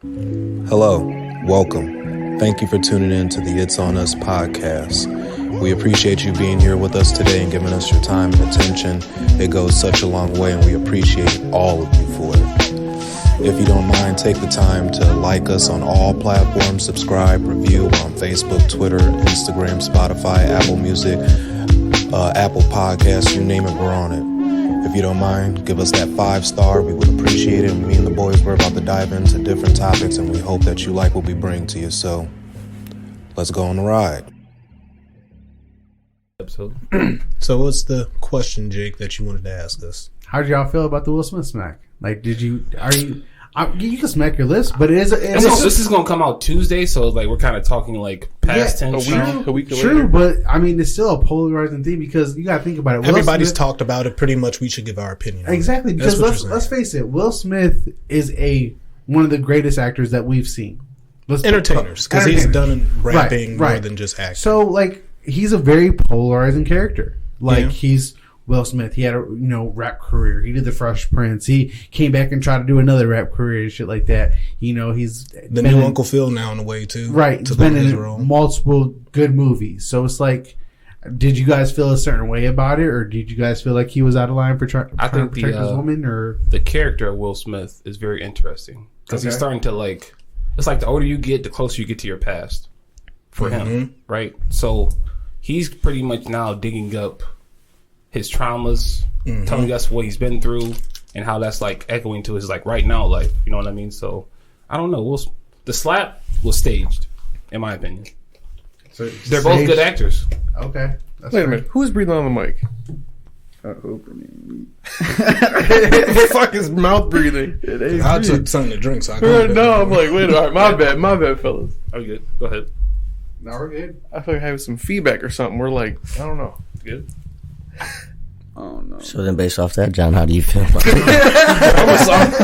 Hello, welcome. Thank you for tuning in to the It's On Us podcast. We appreciate you being here with us today and giving us your time and attention. It goes such a long way, and we appreciate all of you for it. If you don't mind, take the time to like us on all platforms, subscribe, review. We're on Facebook, Twitter, Instagram, Spotify, Apple Music, Apple Podcasts, you name it, we're on it. If you don't mind, give us that 5-star. We would appreciate it. Me and the boys, we're about to dive into different topics, and we hope that you like what we bring to you. So let's go on the ride. So what's the question, Jake, that you wanted to ask us? How did y'all feel about the Will Smith smack? Like, you can smack your list, but this is going to come out Tuesday, so like we're kind of talking like past tense. A week later. But I mean, it's still a polarizing thing because you got to think about it. Everybody's talked about it. Pretty much, we should give our opinion. Exactly, because let's face it, Will Smith is one of the greatest actors that we've seen. Entertainers, because he's done rapping more than just acting. So like, he's a very polarizing character. Like he's Will Smith. He had a rap career. He did the Fresh Prince. He came back and tried to do another rap career and shit like that. He's the new Uncle Phil now in a way too. Right. He's been in multiple good movies. So it's like, did you guys feel a certain way about it, or did you guys feel like he was out of line for trying to protect his woman? Or the character of Will Smith is very interesting because he's starting to like. It's like the older you get, the closer you get to your past. For him, right? So he's pretty much now digging up his traumas, telling us what he's been through, and how that's like echoing to his like right now life. You know what I mean? So I don't know. The slap was staged, in my opinion. So they're both good actors. Okay. Wait a minute. Who's breathing on the mic? Opening. The fuck is mouth breathing? I took something to drink, so I I'm like, wait. All right, my bad, fellas. Are you good? Go ahead. No, we're good. I feel like I have some feedback or something. We're like, I don't know. Good. Oh no. So then, based off that, John, how do you feel about it?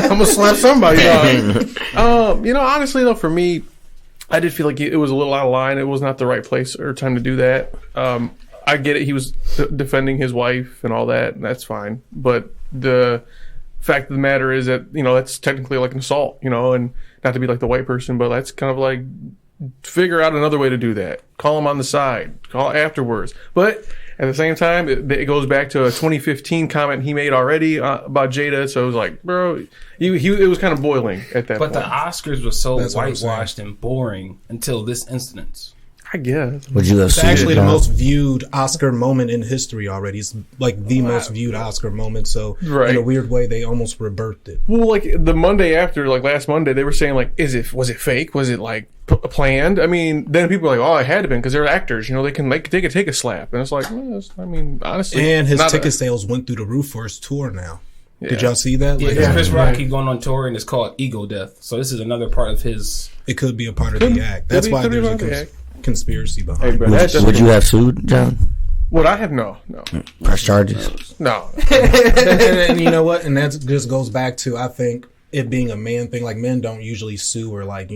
I'm gonna slap somebody. Honestly though, for me, I did feel like it was a little out of line. It was not the right place or time to do that. I get it. He was defending his wife and all that, and that's fine. But the fact of the matter is that that's technically like an assault. And not to be like the white person, but that's kind of like, figure out another way to do that. Call him on the side. Call afterwards. But at the same time, it goes back to a 2015 comment he made already about Jada. So it was like, bro, it was kind of boiling at that point. But the Oscars were so whitewashed and boring until this instance. I guess. Would you have It's actually the most viewed Oscar moment in history already. It's like the most viewed Oscar moment. So in a weird way, they almost rebirthed it. Well, like the Monday after, like last Monday, they were saying like, was it fake? Was it like planned? I mean, then people were like, oh, it had to have been because they're actors. They could take a slap, and it's like, honestly, and his ticket sales went through the roof for his tour now. Yeah. Did y'all see that? Yeah, Chris Rock keep going on tour, and it's called Ego Death. So this is another part of his. It could be a part of the act. That's why there's a conspiracy behind it. Would you have sued, John? Would I have? No. Press charges? No. and you know what? And that just goes back to, I think, it being a man thing. Like, men don't usually sue or like,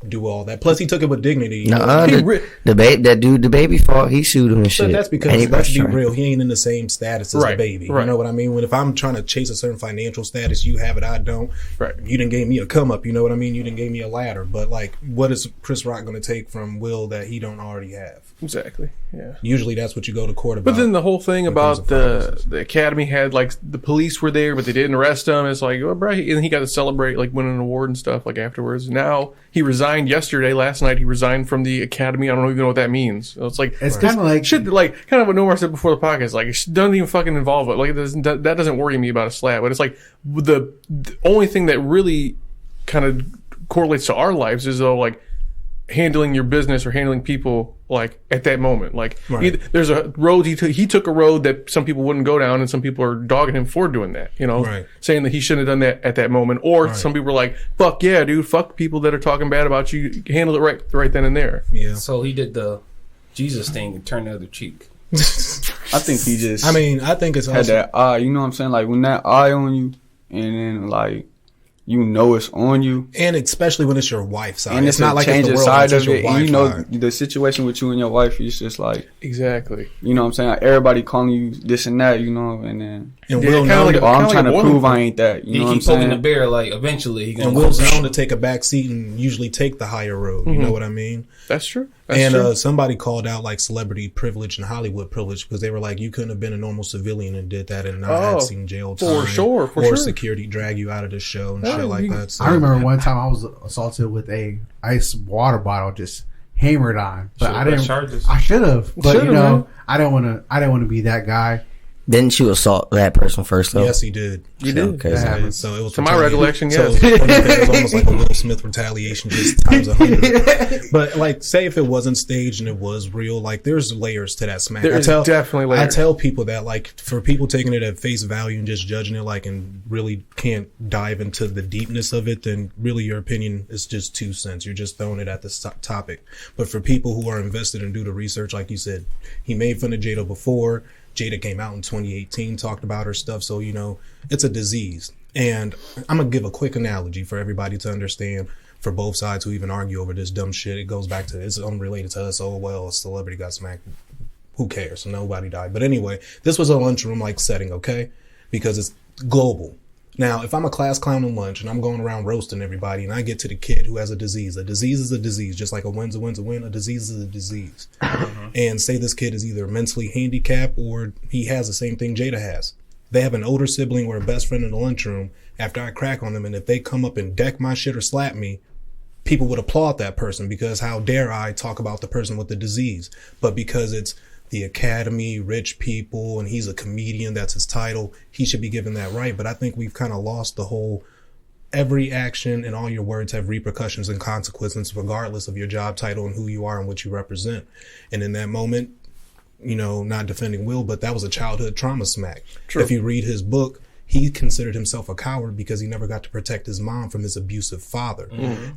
do all that. Plus, he took it with dignity. The baby fought. He sued him and shit. But that's because, let's be real, he ain't in the same status as the baby. Right. You know what I mean? When if I'm trying to chase a certain financial status, you have it, I don't. Right. You done gave me a come up. You know what I mean? You done gave me a ladder. But like, what is Chris Rock going to take from Will that he don't already have? Exactly. Yeah. Usually, that's what you go to court about. But then the whole thing about the Academy had like the police were there, but they didn't arrest him. It's like, oh, bro, and he got to celebrate like winning an award and stuff like afterwards. Now he resigned yesterday. Last night he resigned from the Academy. I don't even know what that means. So it's like kind of like shit. Like kind of what Nomar said before the podcast. Like it doesn't even fucking involve it. Like that doesn't worry me about a slap. But it's like the only thing that really kind of correlates to our lives is though like handling your business or handling people like at that moment. Like there's a road he took a road that some people wouldn't go down, and some people are dogging him for doing that, saying that he shouldn't have done that at that moment. Or some people are like, fuck yeah, dude, fuck people that are talking bad about you, handle it right then and there. Yeah. So he did the Jesus thing and turned the other cheek. I think he just I think it's had that eye, you know what I'm saying? Like when that eye on you, and then like it's on you, and especially when it's your wife's side, and it's not like it's the world, side of it. And the situation with you and your wife is just like exactly. You know what I'm saying? Like, everybody calling you this and that, and then And Yeah, Will kinda known like to, I'm trying to boiling prove I point. ain't that. You know He what I'm keep poking the saying? bear. Like eventually, he gonna. and Will's known to take a back seat and usually take the higher road. You know what I mean? That's true. That's And true. somebody called out like celebrity privilege and Hollywood privilege because they were like, you couldn't have been a normal civilian and did that and not had seen jail time. For sure. Or security drag you out of the show and shit like that. So, I remember one time I was assaulted with a ice water bottle just hammered on, but Should've I didn't. pressed charges. I should have, but Should've, you know, man. I don't want to. I didn't want to be that guy. Didn't you assault that person first, though? Yes, he did. You did. Okay, That so- happened. So it was To my retaliation. recollection, So yes. it was almost like a Will Smith retaliation, just times 100. But like, say if it wasn't staged and it was real, like there's layers to that smack. There's definitely I layers. tell people that like for people taking it at face value and just judging it like and really can't dive into the deepness of it, then really your opinion is just 2 cents. You're just throwing it at the topic. But for people who are invested and do the research, like you said, he made fun of Jada before. Jada came out in 2018, talked about her stuff. So, you know, it's a disease. And I'm going to give a quick analogy for everybody to understand for both sides who even argue over this dumb shit. It goes back to, it's unrelated to us. Oh, well, a celebrity got smacked. Who cares? Nobody died. But anyway, this was a lunchroom like setting, okay? Because it's global. Now, if I'm a class clown in lunch and I'm going around roasting everybody and I get to the kid who has a disease is a disease, just like a win's a win's a win, a disease is a disease. And say this kid is either mentally handicapped or he has the same thing Jada has. They have an older sibling or a best friend in the lunchroom after I crack on them, and if they come up and deck my shit or slap me, people would applaud that person because how dare I talk about the person with the disease. But because it's the academy, rich people, and he's a comedian, that's his title, he should be given that right. But I think we've kind of lost the whole every action and all your words have repercussions and consequences regardless of your job title and who you are and what you represent. And in that moment, you know, not defending Will, but that was a childhood trauma smack. True. If you read his book, he considered himself a coward because he never got to protect his mom from his abusive father.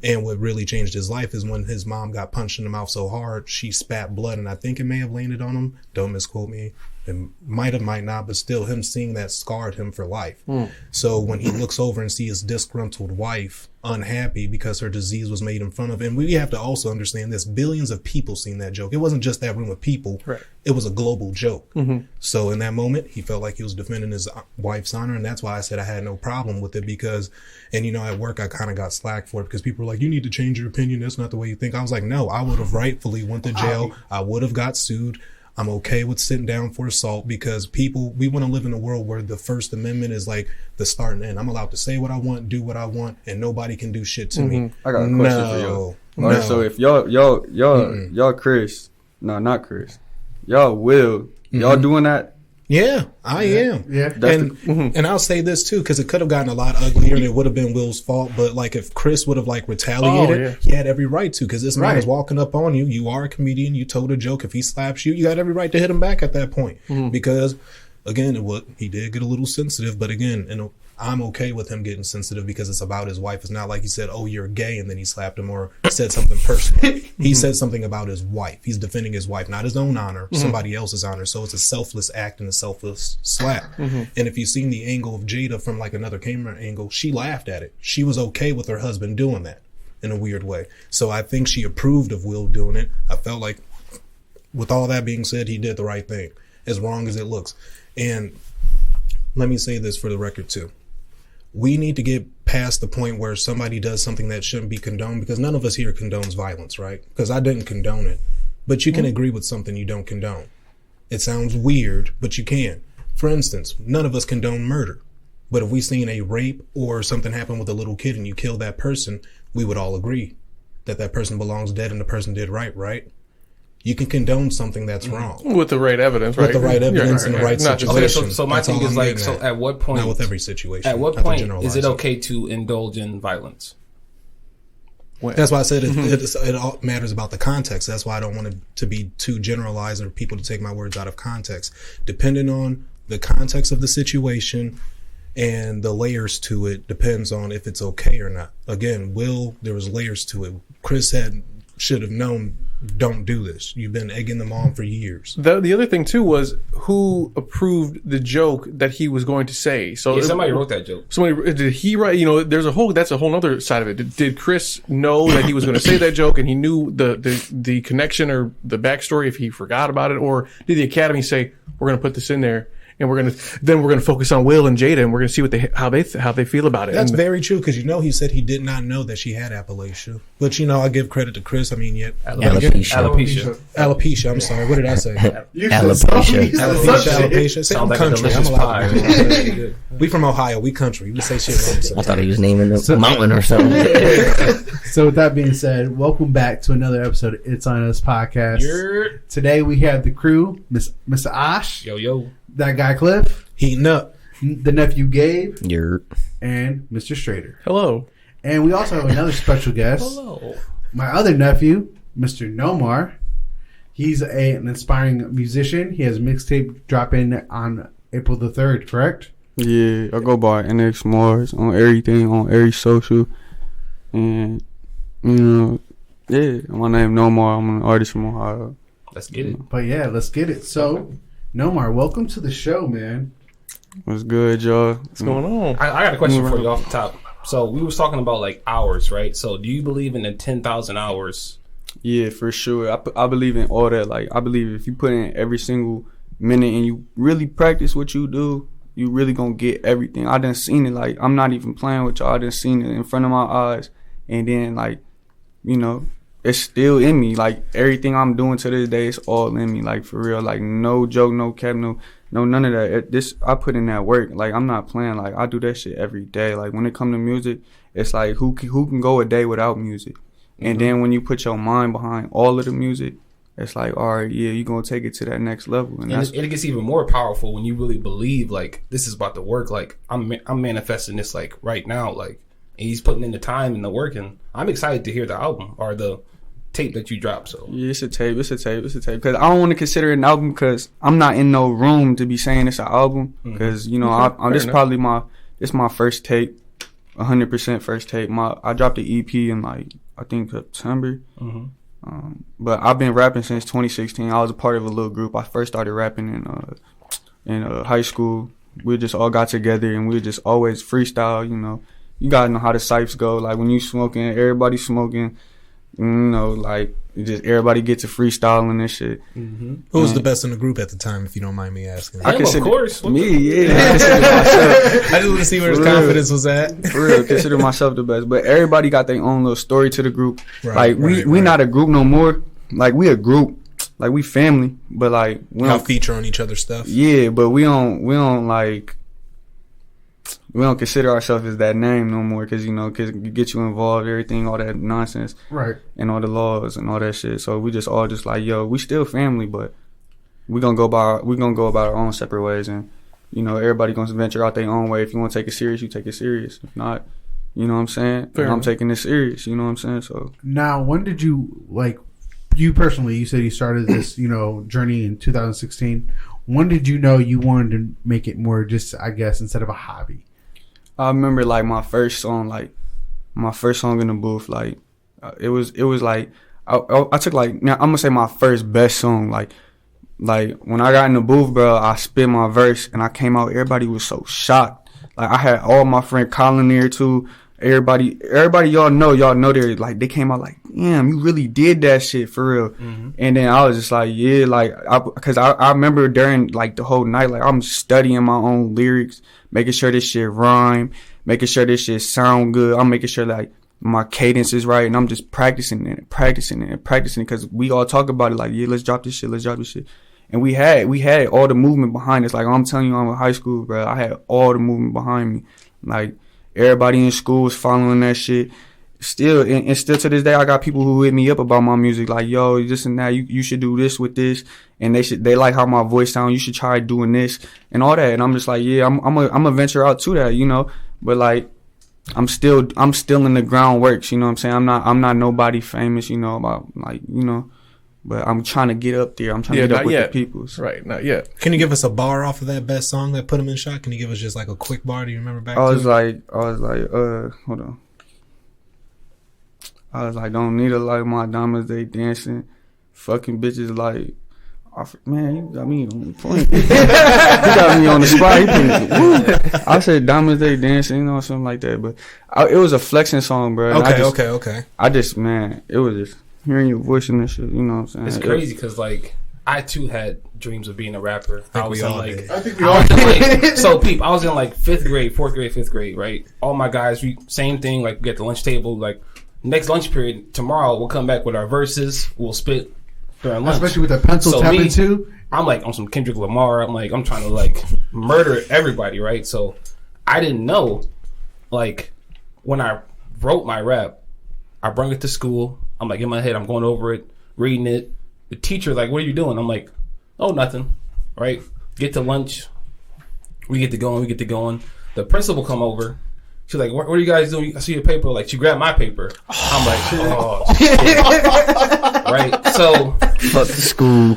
And what really changed his life is when his mom got punched in the mouth so hard, she spat blood, and I think it may have landed on him. Don't misquote me. It might have, might not, but still him seeing that scarred him for life. So when he looks over and sees his disgruntled wife unhappy because her disease was made in front of him, we have to also understand this. Billions of people seen that joke. It wasn't just that room of people. Right. It was a global joke. So in that moment, he felt like he was defending his wife's honor. And that's why I said I had no problem with it because, and you know, at work, I kind of got slack for it because people were like, you need to change your opinion. That's not the way you think. I was like, no, I would have rightfully went to jail. I would have got sued. I'm okay with sitting down for assault because people, we want to live in a world where the First Amendment is like the start and end. I'm allowed to say what I want, do what I want, and nobody can do shit to me. I got a question for y'all. No. Alright, so if y'all Chris, no, not Chris, y'all Will, y'all doing that? Yeah, I am. Yeah. And I'll say this too, because it could have gotten a lot uglier and it would have been Will's fault. But like if Chris would have like retaliated, he had every right to, because this man is walking up on you. You are a comedian. You told a joke. If he slaps you, you got every right to hit him back at that point. Because again, he did get a little sensitive. But again, I'm okay with him getting sensitive because it's about his wife. It's not like he said, oh, you're gay, and then he slapped him or said something personal. He said something about his wife. He's defending his wife, not his own honor, somebody else's honor. So it's a selfless act and a selfless slap. And if you've seen the angle of Jada from like another camera angle, she laughed at it. She was okay with her husband doing that in a weird way. So I think she approved of Will doing it. I felt like with all that being said, he did the right thing, as wrong as it looks. And let me say this for the record too. We need to get past the point where somebody does something that shouldn't be condoned, because none of us here condones violence, right? Because I didn't condone it. But you can agree with something you don't condone. It sounds weird, but you can. For instance, none of us condone murder. But if we seen a rape or something happen with a little kid and you kill that person, we would all agree that that person belongs dead and the person did right? You can condone something that's wrong. With the right evidence, right? With the right evidence and the right Not just- situation. Okay, so my That's thing all is I'm like, getting so at. at what point? Not with every situation. At what Not to point generalize is it okay to indulge in violence? That's why I said it all matters about the context. That's why I don't want it to be too generalized or people to take my words out of context. Depending on the context of the situation and the layers to it depends on if it's okay or not. Again, there was layers to it. Chris should have known, don't do this. You've been egging them on for years. The other thing too was who approved the joke that he was going to say. So Somebody wrote that joke. Did he write? You know, that's a whole other side of it. Did Chris know that he was going to say that joke, and he knew the connection or the backstory if he forgot about it, or did the Academy say we're going to put this in there? and we're gonna focus on Will and Jada, and we're gonna see how they feel about it. That's very true, because he said he did not know that she had Appalachia. But I give credit to Chris. I mean, alopecia. I'm sorry. What did I say? Alopecia. Say I'm country. I'm allowed. We from Ohio. We country. We say shit wrong. I thought he was naming the mountain or something. So with that being said, welcome back to another episode of It's On Us podcast. Today we have the crew, Mr. Ash. Yo. That guy Cliff. Heating up. The nephew Gabe. And Mr. Strader. Hello. And we also have another special guest. Hello. My other nephew, Mr. Nomar. He's an inspiring musician. He has a mixtape dropping on April the 3rd, correct? Yeah, I go by Nx-Marz on everything, on every social. And, my name Nomar. I'm an artist from Ohio. Let's get it. But yeah, let's get it. So, Nomar, welcome to the show, man. What's good, y'all? What's going on? I got a question for you off the top. So we was talking about like hours, right? So do you believe in the 10,000 hours? Yeah, for sure. I believe in all that. Like, I believe if you put in every single minute and you really practice what you do, you really gonna get everything. I done seen it. Like, I'm not even playing with y'all. I done seen it in front of my eyes. And then, like, it's still in me. Like, everything I'm doing to this day is all in me. Like, for real. Like, no joke, no cap, no none of that. I put in that work. Like, I'm not playing. Like, I do that shit every day. Like, when it come to music, it's like, who can go a day without music? And then when you put your mind behind all of the music, it's like, all right, yeah, you're going to take it to that next level. And it gets even more powerful when you really believe, like, this is about to work. Like, I'm manifesting this, like, right now. Like, and he's putting in the time and the work. And I'm excited to hear the album or the tape that you dropped. So yeah, it's a tape. Because I don't want to consider it an album because I'm not in no room to be saying it's an album. Because, this is probably my first tape, 100% first tape. I dropped the EP in, like, I think September. But I've been rapping since 2016. I was a part of a little group. I first started rapping in high school. We just all got together and we just always freestyle. You gotta know how the cyphers go. Like, when you smoking, everybody smoking. Like, just everybody gets to freestyling and shit. Who was the best in the group at the time, if you don't mind me asking? Of course. Me, yeah. I just want to see where his confidence was at. For real, consider myself the best. But everybody got their own little story to the group. We not a group no more. Like, we a group. Like, we family. But, like, we don't feature on each other's stuff. Yeah, but we don't consider ourselves as that name no more because it get you involved, everything, all that nonsense, right? And all the laws and all that shit. So we just all just like, yo, we still family, but we're gonna go about our own separate ways, and everybody gonna venture out their own way. If you want to take it serious, you take it serious. If not, you know what I'm saying? I'm taking it serious. You know what I'm saying? So now, when did you, like, you personally? You said you started this journey in 2016. When did you know you wanted to make it more just, I guess, instead of a hobby? I remember, like, my first song in the booth, like, it was like, I took, like, now I'm gonna say my first best song, like when I got in the booth, bro, I spit my verse and I came out, everybody was so shocked. Like, I had all my friend Colin there too. Everybody, y'all know they came out like, damn, you really did that shit for real. And then I was just like, yeah, like, cause I remember during, like, the whole night, like, I'm studying my own lyrics, making sure this shit rhyme, making sure this shit sound good. I'm making sure, like, my cadence is right, and I'm just practicing it, cause we all talk about it, like, yeah, let's drop this shit. And we had all the movement behind us. Like, I'm telling you, I'm in high school, bro. I had all the movement behind me. Like, everybody in school was following that shit. Still, and still to this day, I got people who hit me up about my music, like, yo, this and that, you should do this with this, and they like how my voice sounds. You should try doing this and all that. And I'm just like, yeah, I'm gonna venture out to that, But, like, I'm still in the groundworks, you know what I'm saying? I'm not nobody famous, about, like, but I'm trying to get up there. I'm trying to get up with the peoples. Right, not yet. Can you give us a bar off of that best song that put him in shock? Can you give us just, like, a quick bar? Do you remember back? I was like, hold on. I was like, don't need a like my diamonds, they dancing. Fucking bitches like, man, you got me on the point. He got me on the spot. I said diamonds, they dancing, something like that. But it was a flexing song, bro. Okay. I just, man, it was just hearing your voice and that shit, you know what I'm saying? It's crazy because, like, I too had dreams of being a rapper. I think we all did. I think we all So, peep, I was in like 5th grade, 4th grade, 5th grade, right? All my guys, same thing, like, we get the lunch table, like, next lunch period, tomorrow, we'll come back with our verses, we'll spit during lunch. Especially with the pencil tapping too. I'm like, on some Kendrick Lamar, I'm trying to, like, murder everybody, right? So, I didn't know, like, when I wrote my rap, I brought it to school, I'm like, in my head, I'm going over it, reading it. The teacher, like, what are you doing? I'm like, oh, nothing, right? Get to lunch. We get to going. The principal come over. She's like, what are you guys doing? I see your paper. Like, she grabbed my paper. I'm like, oh, shit. Right? So. Fuck the school.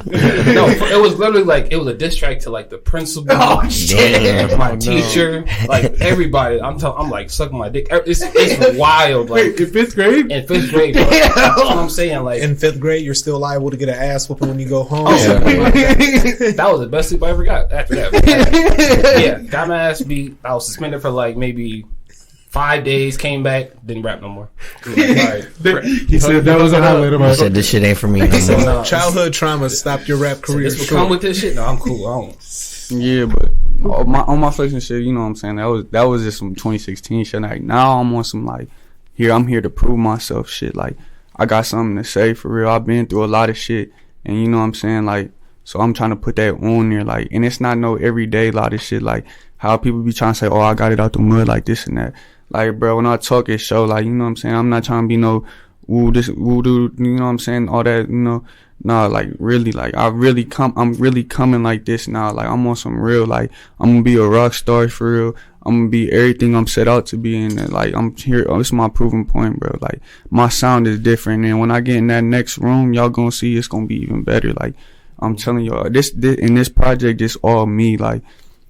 No, it was literally like, it was a diss track to, like, the principal. Oh, shit. My teacher. Like, everybody. I'm like, sucking my dick. It's wild. Like, Wait, in 5th grade? In 5th grade, bro. That's what I'm saying. Like, In 5th grade, you're still liable to get an ass whooping when you go home. that was the best sleep I ever got after that. Yeah, got my ass beat. I was suspended for like maybe 5 days, came back, didn't rap no more. Like, He said that was a highlight of I my said this shit ain't for me no more. no, Childhood trauma stopped your rap career. this will come with this shit. No, I'm cool. I don't. Yeah, but on my flex and shit, you know what I'm saying? That was just some 2016 shit. Like now I'm on some like I'm here to prove myself shit. Like I got something to say for real. I've been through a lot of shit, and you know what I'm saying? Like so I'm trying to put that on there. Like and it's not no everyday lot of shit. Like how people be trying to say, oh, I got it out the mud like this and that. Like bro, when I talk it show, like you know what I'm saying? I'm not trying to be no woo this woo dude. You know what I'm saying? All that you know. Nah, like really, like I'm really coming like this now. Like I'm on some real, like I'm gonna be a rock star for real. I'm gonna be everything I'm set out to be, and like I'm here. This is my proving point, bro. Like my sound is different, and when I get in that next room, y'all gonna see it's gonna be even better. Like I'm telling y'all, this in this project, this all me. Like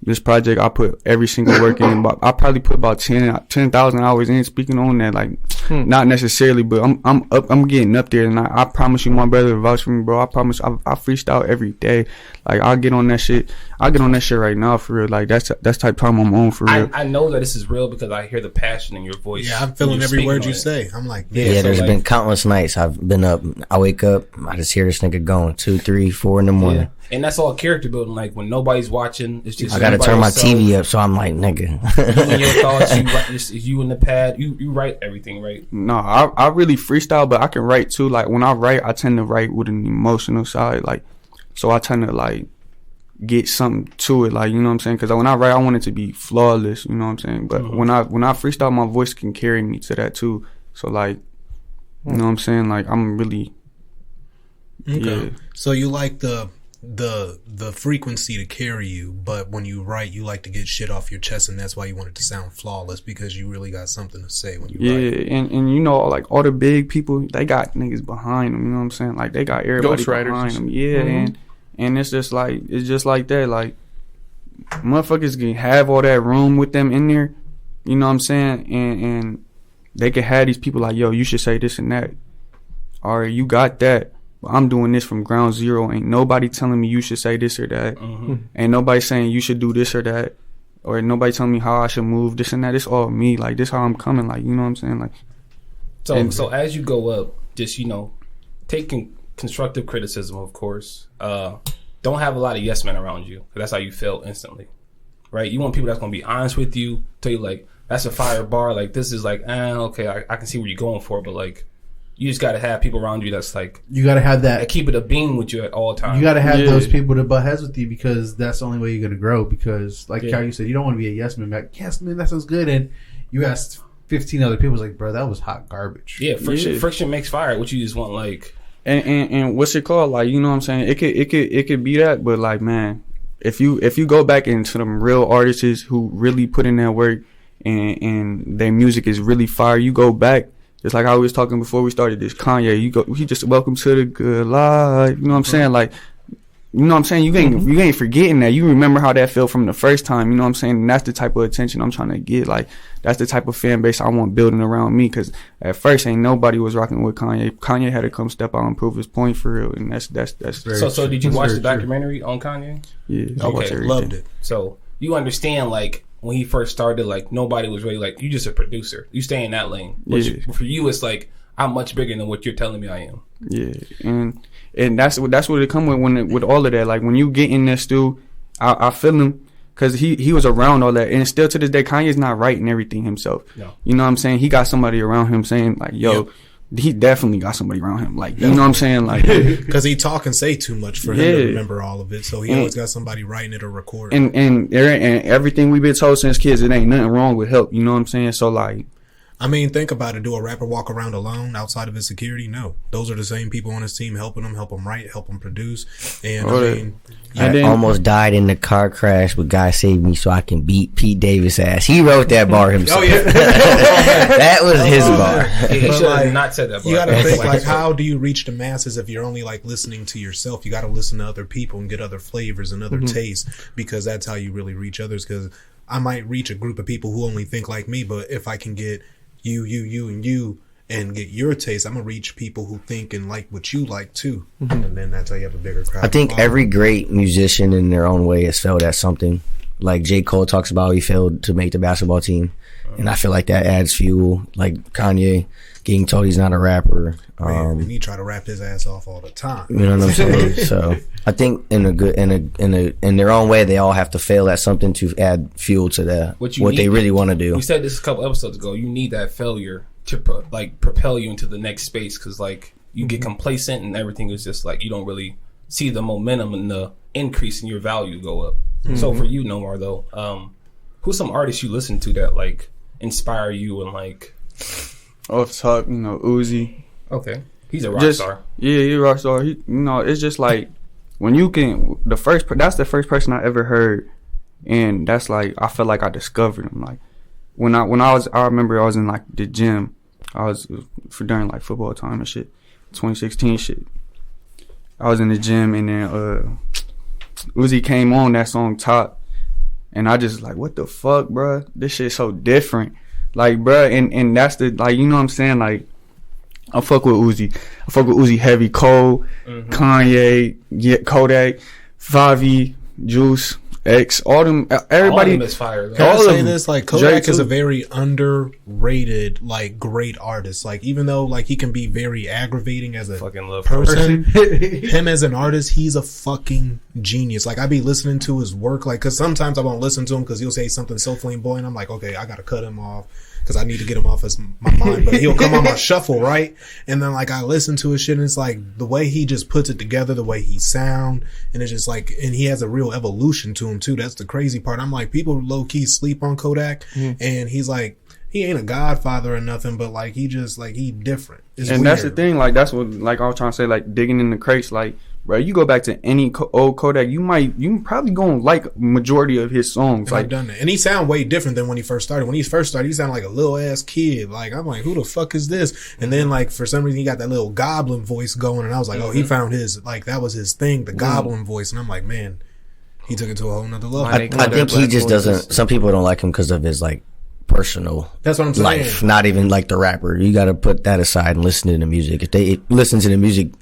this project, I put every single work in. But I probably put about 10,000 hours in. Speaking on that, like not necessarily, but I'm getting up there, and I promise you, my brother will vouch for me, bro. I promise, I freestyle every day. Like I'll get on that shit. I'll get on that shit right now for real. Like that's type time I'm on for real. I know that this is real because I hear the passion in your voice. Yeah, I'm feeling every word you say. I'm like, yeah, so there's like, been countless nights I've been up. I wake up, I just hear this nigga going 2, 3, 4 in the morning. Yeah. And that's all character building. Like when nobody's watching, it's just I gotta turn my TV up, so I'm like, nigga. You and your thoughts, you write, you in the pad, you write everything, right? No, I really freestyle, but I can write too. Like when I write, I tend to write with an emotional side. Like, so I tend to like get something to it. Like, you know what I'm saying? Because when I write, I want it to be flawless. You know what I'm saying? But when I freestyle, my voice can carry me to that too. So like, you know what I'm saying? Like I'm really. okay. Yeah. So you like the frequency to carry you, but when you write, you like to get shit off your chest, and that's why you want it to sound flawless, because you really got something to say when you write. Yeah, and you know, like all the big people, they got niggas behind them. You know what I'm saying? Like they got everybody behind them. Yeah, and it's just like that. Like motherfuckers can have all that room with them in there. You know what I'm saying? And they can have these people like, yo, you should say this and that. All right, you got that. I'm doing this from ground zero. Ain't nobody telling me you should say this or that. Ain't nobody saying you should do this or that. Or nobody telling me how I should move, this and that. It's all me. Like, this how I'm coming. Like, you know what I'm saying? Like, so as you go up, just, you know, taking constructive criticism, of course. Don't have a lot of yes men around you. That's how you feel instantly. Right? You want people that's going to be honest with you, tell you, like, that's a fire bar. Like, this is like, okay, I can see what you're going for, but, like, you just got to have people around you that's like... You got to have that... keep it a beam with you at all times. You got to have those people to butt heads with you, because that's the only way you're going to grow. Because, like how you said, you don't want to be a yes man. Like, yes man, that sounds good. And you asked 15 other people, like, bro, that was hot garbage. Yeah, friction makes fire. What you just want, like... And what's it called? Like, you know what I'm saying? It could be that, but like, man, if you go back into them real artists who really put in their work and their music is really fire, you go back. Just like I was talking before we started this, Kanye, he just welcome to the good life. You know what I'm saying? Like, you know what I'm saying? You ain't forgetting that. You remember how that felt from the first time. You know what I'm saying? And that's the type of attention I'm trying to get. Like, that's the type of fan base I want building around me. Because at first, ain't nobody was rocking with Kanye. Kanye had to come step out and prove his point for real. And that's very So did you watch the documentary on Kanye? Yeah, I watched everything. Loved it. So you understand, like, when he first started, like, nobody was really like, you just a producer. You stay in that lane. But for you, it's like, I'm much bigger than what you're telling me I am. Yeah, and that's what it come with all of that. Like when you get in there, Stu, I feel him because he was around all that, and still to this day, Kanye's not writing everything himself. No. You know what I'm saying? He got somebody around him saying like, "Yo." Yep. He definitely got somebody around him, like, you know what I'm saying, like, because he talk and say too much for him to remember all of it, so he always got somebody writing it or recording. And everything we've been told since kids, it ain't nothing wrong with help, you know what I'm saying? So like, I mean, think about it. Do a rapper walk around alone outside of his security? No. Those are the same people on his team helping him write, help him produce. And I almost died in the car crash, but God saved me so I can beat Pete Davis' ass. He wrote that bar himself. Oh, yeah. That was his bar. He should have not said that bar. You got to think, like, how do you reach the masses if you're only, like, listening to yourself? You got to listen to other people and get other flavors and other tastes, because that's how you really reach others. Because I might reach a group of people who only think like me, but if I can get you, and you, and get your taste, I'm gonna reach people who think and like what you like too, and then that's how you have a bigger crowd. I think every great musician in their own way has failed at something. Like J. Cole talks about, he failed to make the basketball team, and I feel like that adds fuel. Like Kanye getting told he's not a rapper. And he try to rap his ass off all the time. You know what I'm saying? So I think in their own way, they all have to fail at something to add fuel to that. What they really want to do. We said this a couple episodes ago. You need that failure to propel you into the next space, because like you get complacent and everything is just like you don't really see the momentum and the increase in your value go up. So for you, Nomar, though, who's some artists you listen to that like inspire you and like off top, Uzi. Okay, he's a rock star. Yeah, he's a rock star. It's just like when you can that's the first person I ever heard, and that's like I felt like I discovered him. Like when I remember I was in like the gym. I was for during like football time and shit, 2016 shit. I was in the gym and then Uzi came on that song Top, and I just like, what the fuck, bruh? This shit's so different, like, bruh, and that's the like, you know what I'm saying, like. I fuck with Uzi. I fuck with Uzi heavy. Cole, Kanye, Kodak, Favi, Juice, X, all them. Everybody. All them is fire. Can I say this? Like Kodak is a very underrated, like great artist. Like even though like he can be very aggravating as a fucking love person, him as an artist, he's a fucking genius. Like I be listening to his work, like because sometimes I won't listen to him because he'll say something so flamboyant. I'm like, okay, I gotta cut him off. Because I need to get him off my mind, but he'll come on my shuffle, right? And then like I listen to his shit, and it's like the way he just puts it together, the way he sound, and it's just like, and he has a real evolution to him too. That's the crazy part. I'm like, people low key sleep on Kodak, and he's like, he ain't a godfather or nothing, but like he just like he different. It's and weird. That's the thing. Like that's what like I was trying to say. Like digging in the crates, like. Bro, you go back to any old Kodak, you probably gonna like majority of his songs. And like, I've done that, and he sound way different than when he first started. When he first started, he sounded like a little ass kid. Like I'm like, who the fuck is this? And then like for some reason he got that little goblin voice going, and I was like, oh, he found his like that was his thing, the goblin voice. And I'm like, man, he took it to a whole nother level. I think he just doesn't. Some people don't like him because of his like personal. That's what I'm saying. Life, not even like the rapper. You got to put that aside and listen to the music. If they listen to the music,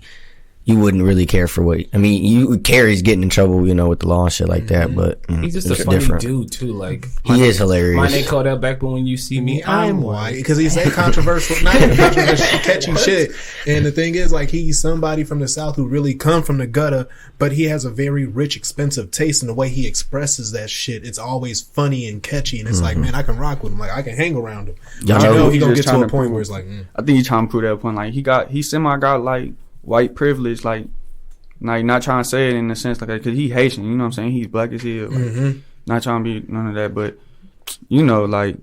you wouldn't really care for what. I mean, you would care he's getting in trouble, with the law and shit like that. But he's just a funny dude too. Like he is hilarious. My name called out back, but when you see me, I'm white, because he say controversial, not even controversial, catchy shit. And the thing is, like, he's somebody from the South who really come from the gutter, but he has a very rich, expensive taste, and the way he expresses that shit, it's always funny and catchy. And it's like, man, I can rock with him. Like I can hang around him. But he gonna get to a point where it's like, I think he's trying to prove that point. Like he semi got like white privilege, like not trying to say it in the sense like that, because he Haitian, you know what I'm saying? He's black as hell. Like, not trying to be none of that, but like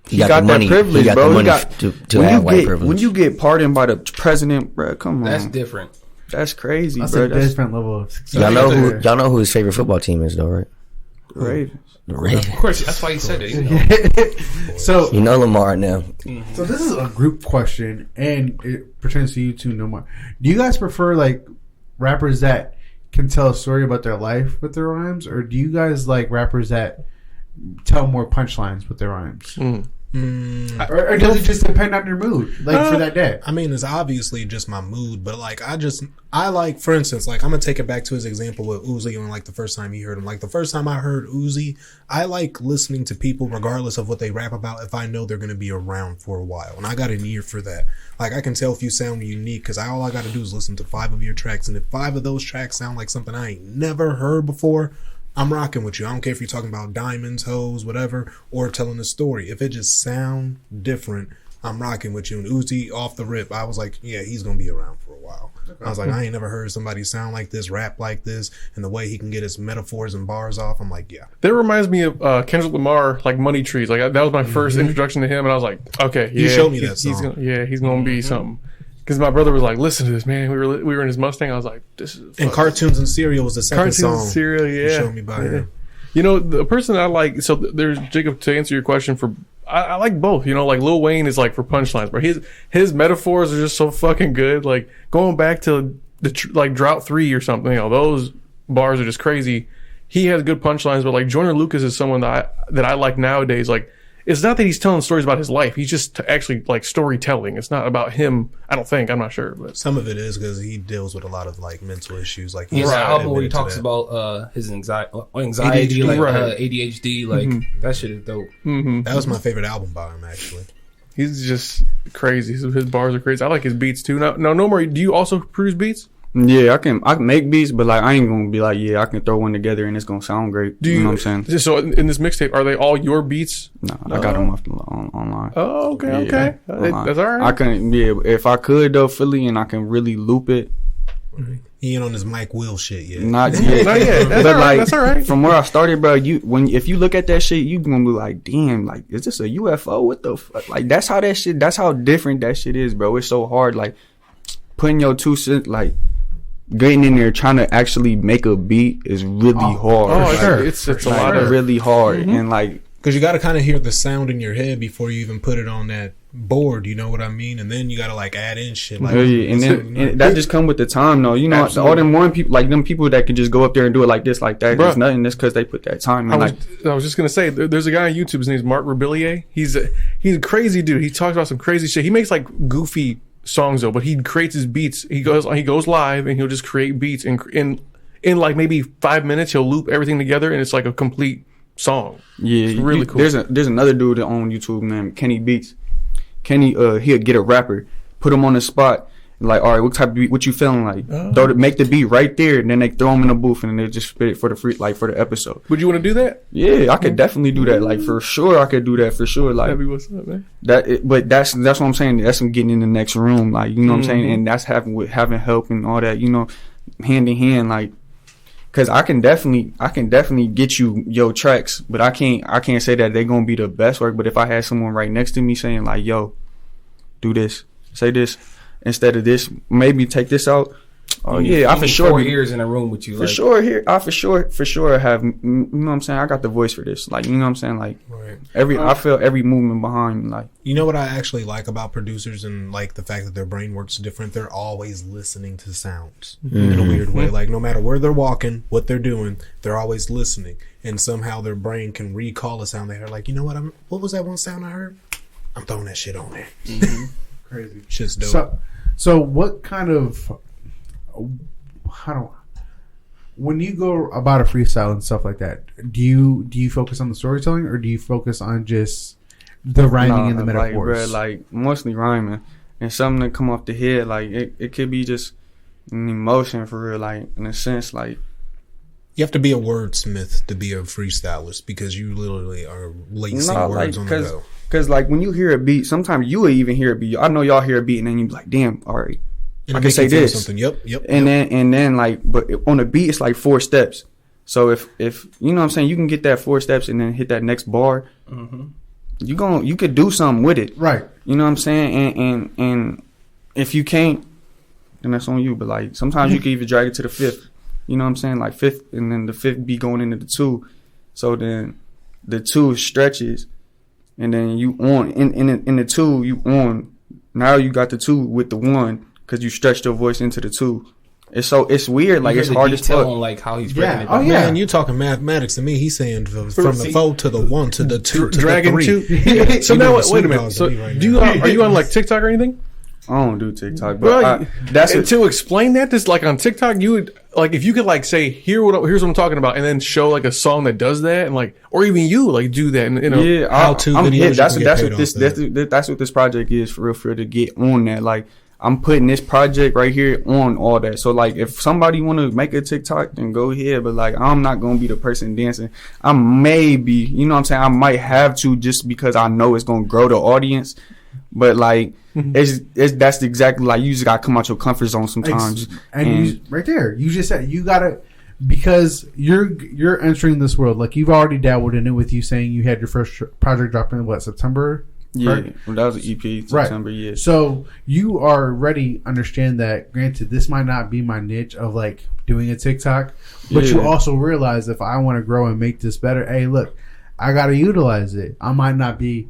he got that privilege, bro. He got to have white privilege. When you get pardoned by the president, bro, come on, that's different. That's crazy, that's bro. That's a different level of success. Y'all know who his favorite football team is, though, right? The Ravens. The Ravens. Of course, that's why he said it. So Lamar now. So this is a group question, and it pertains to you too, Nomar. Do you guys prefer like rappers that can tell a story about their life with their rhymes, or do you guys like rappers that tell more punchlines with their rhymes? Or does it just depend on your mood, like for that day? I mean, it's obviously just my mood, but like I like, for instance, like I'm gonna take it back to his example with Uzi on like the first time he heard him. Like the first time I heard Uzi, I like listening to people regardless of what they rap about if I know they're gonna be around for a while, and I got an ear for that. Like I can tell if you sound unique because all I gotta do is listen to 5 of your tracks, and if 5 of those tracks sound like something I ain't never heard before, I'm rocking with you. I don't care if you're talking about diamonds, hoes, whatever, or telling a story. If it just sound different, I'm rocking with you. And Uzi, off the rip, I was like, yeah, he's going to be around for a while. I was like, I ain't never heard somebody sound like this, rap like this, and the way he can get his metaphors and bars off. I'm like, yeah. That reminds me of Kendrick Lamar, like Money Trees. Like that was my first introduction to him, and I was like, okay, You showed me that song. He's gonna be something. Because my brother was like, listen to this, man. We were in his Mustang. I was like, this is. And Cartoons and Cereal was the second song. Cartoons and Cereal, yeah. You showed me by him. You know, the person I like, so there's Jacob, to answer your question, I like both. You know, like Lil Wayne is like for punchlines, but his metaphors are just so fucking good. Like going back to like Drought 3 or something, you know, those bars are just crazy. He has good punchlines, but like Joyner Lucas is someone that I like nowadays. Like, it's not that he's telling stories about his life. He's just actually like storytelling. It's not about him. I don't think. I'm not sure. But some of it is because he deals with a lot of like mental issues. Like he has an album where he talks about his anxiety, ADHD, like ADHD. Like that shit is dope. That was my favorite album by him, actually. He's just crazy. His bars are crazy. I like his beats too. Now, Nomar, do you also produce beats? Yeah, I can make beats, but like I ain't gonna be like, yeah, I can throw one together and it's gonna sound great. You know what I'm saying? So in this mixtape, are they all your beats? No, I got them online. Oh, okay, Yeah, okay. That's all right. I can, if I could though, Philly, and I can really loop it. He ain't on his Mike Will shit yet. Not yet. Not yet. But like, that's all right. From where I started, bro, if you look at that shit, you gonna be like, damn, like, is this a UFO? What the fuck? Like, that's how different that shit is, bro. It's so hard, like, putting your 2 cents, like, getting in there trying to actually make a beat is really hard. Oh, like, sure. It's a lot of really hard, and like, because you got to kind of hear the sound in your head before you even put it on that board. You know what I mean? And then you got to like add in shit. Like, and that just come with the time, though. You know, absolutely. All them one people, like them people that can just go up there and do it like this, like that. There's nothing. That's because they put that time in. I was just gonna say, there's a guy on YouTube. His name's Mark Rebillier. He's a crazy dude. He talks about some crazy shit. He makes like goofy songs though, but he creates his beats. He goes live and he'll just create beats, and in like maybe 5 minutes he'll loop everything together and it's like a complete song. Yeah, it's really cool. There's another dude on YouTube named Kenny Beats. Kenny, he'll get a rapper, put him on the spot, and like, all right, what type of beat? What you feeling like? Make the beat right there, and then they throw him in the booth, and then they just spit it for the episode. Would you want to do that? Yeah, I could definitely do that. Like for sure, I could do that for sure. Like, what's up, man? But that's what I'm saying. That's him getting in the next room, like, you know what I'm saying, and that's having help and all that, you know, hand in hand, like. Cause I can definitely get you your tracks, but I can't say that they're gonna be the best work. But if I had someone right next to me saying like, "Yo, do this, say this instead of this, maybe take this out." Oh yeah, I for sure 4 ears in a room with you. For sure here, I for sure have. You know what I'm saying? I got the voice for this. Like, you know what I'm saying? Like I feel every movement behind me. Like, you know what I actually like about producers and like the fact that their brain works different. They're always listening to sounds in a weird way. Like no matter where they're walking, what they're doing, they're always listening, and somehow their brain can recall a sound they heard. Like, you know what was that one sound I heard? I'm throwing that shit on there. Crazy. Shit's dope. So what kind of when you go about a freestyle and stuff like that, do you focus on the storytelling or do you focus on just the rhyming and the metaphors? Like mostly rhyming and something that come off the head. Like it could be just an emotion for real. Like in a sense, like you have to be a wordsmith to be a freestylist because you literally are lacing words on the go. Because like when you hear a beat, sometimes you will even hear a beat. I know y'all hear a beat and then you be like, damn, all right. I can say this. Something. Yep. And then like, but on the beat, it's like 4 steps. So if you know what I'm saying, you can get that 4 steps and then hit that next bar. You could do something with it, right? You know what I'm saying? And if you can't, then that's on you. But like sometimes you can even drag it to the 5th. You know what I'm saying? Like 5th, and then the 5th be going into the 2. So then the 2 stretches, and then you on in the 2 you on. Now you got the 2 with the 1. Because you stretched your voice into the 2. It's weird. Like, it's hard as fuck. Like how he's breaking it Oh down. yeah. Man, you talking mathematics to me. He's saying from the 4 to the 1 to the 2 to Dragon the 3. 2. So He now, doing wait a minute. Snoop So Dogg's to me right do you now. are you on like TikTok or anything? I don't do TikTok, but Bro, that's and to explain that, this like on TikTok, you would like if you could like say here's what I'm talking about, and then show like a song that does that, and like or even you like do that, and you know, yeah. how-to I'm videos hit. you That's can what get paid this off that's what this project is for real to get on that. Like, I'm putting this project right here on all that. So like, if somebody want to make a TikTok, then go ahead. But like, I'm not gonna be the person dancing. I may be, you know what I'm saying? I might have to just because I know it's gonna grow the audience. But like, that's exactly like you just gotta come out your comfort zone sometimes. And you, right there, you just said you gotta, because you're entering this world. Like, you've already dabbled in it with you saying you had your first project drop in what, September? Yeah, right? well, that was an EP September. Right. Yeah. So you are already understand that. Granted, this might not be my niche of like doing a TikTok, but you Yeah. also realize if I want to grow and make this better, hey, look, I gotta utilize it. I might not be,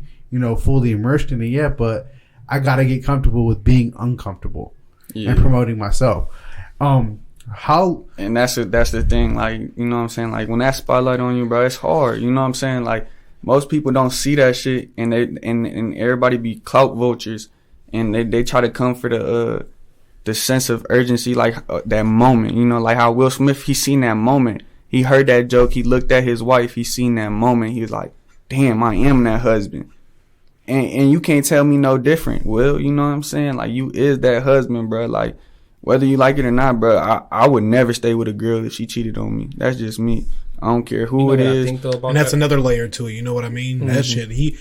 fully immersed in it yet, but I gotta get comfortable with being uncomfortable and promoting myself. How And that's the thing, like, you know what I'm saying? Like, when that spotlight on you, bro, it's hard. You know what I'm saying? Like, most people don't see that shit, and they and everybody be clout vultures, and they try to come for the sense of urgency, like that moment. You know, like how Will Smith, he seen that moment. He heard that joke. He looked at his wife. He seen that moment. He was like, "Damn, I am that husband." And you can't tell me no different, Will. You know what I'm saying? Like, you is that husband, bro. Like, whether you like it or not, bro, I would never stay with a girl if she cheated on me. That's just me. I don't care who it is. And that's another layer to it. You know what I mean? That shit, he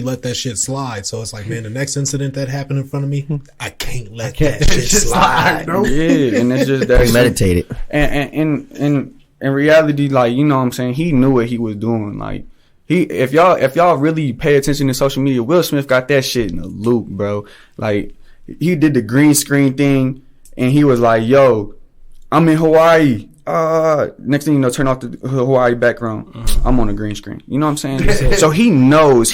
let that shit slide. So it's like, man, the next incident that happened in front of me, I can't let that shit slide. Nope. Yeah, and it's just that. Premeditated. And in reality, like, you know what I'm saying, he knew what he was doing. Like, if y'all really pay attention to social media, Will Smith got that shit in a loop, bro. Like, he did the green screen thing, and he was like, "Yo, I'm in Hawaii." Next thing you know, turn off the Hawaii background. I'm on a green screen. You know what I'm saying? So he knows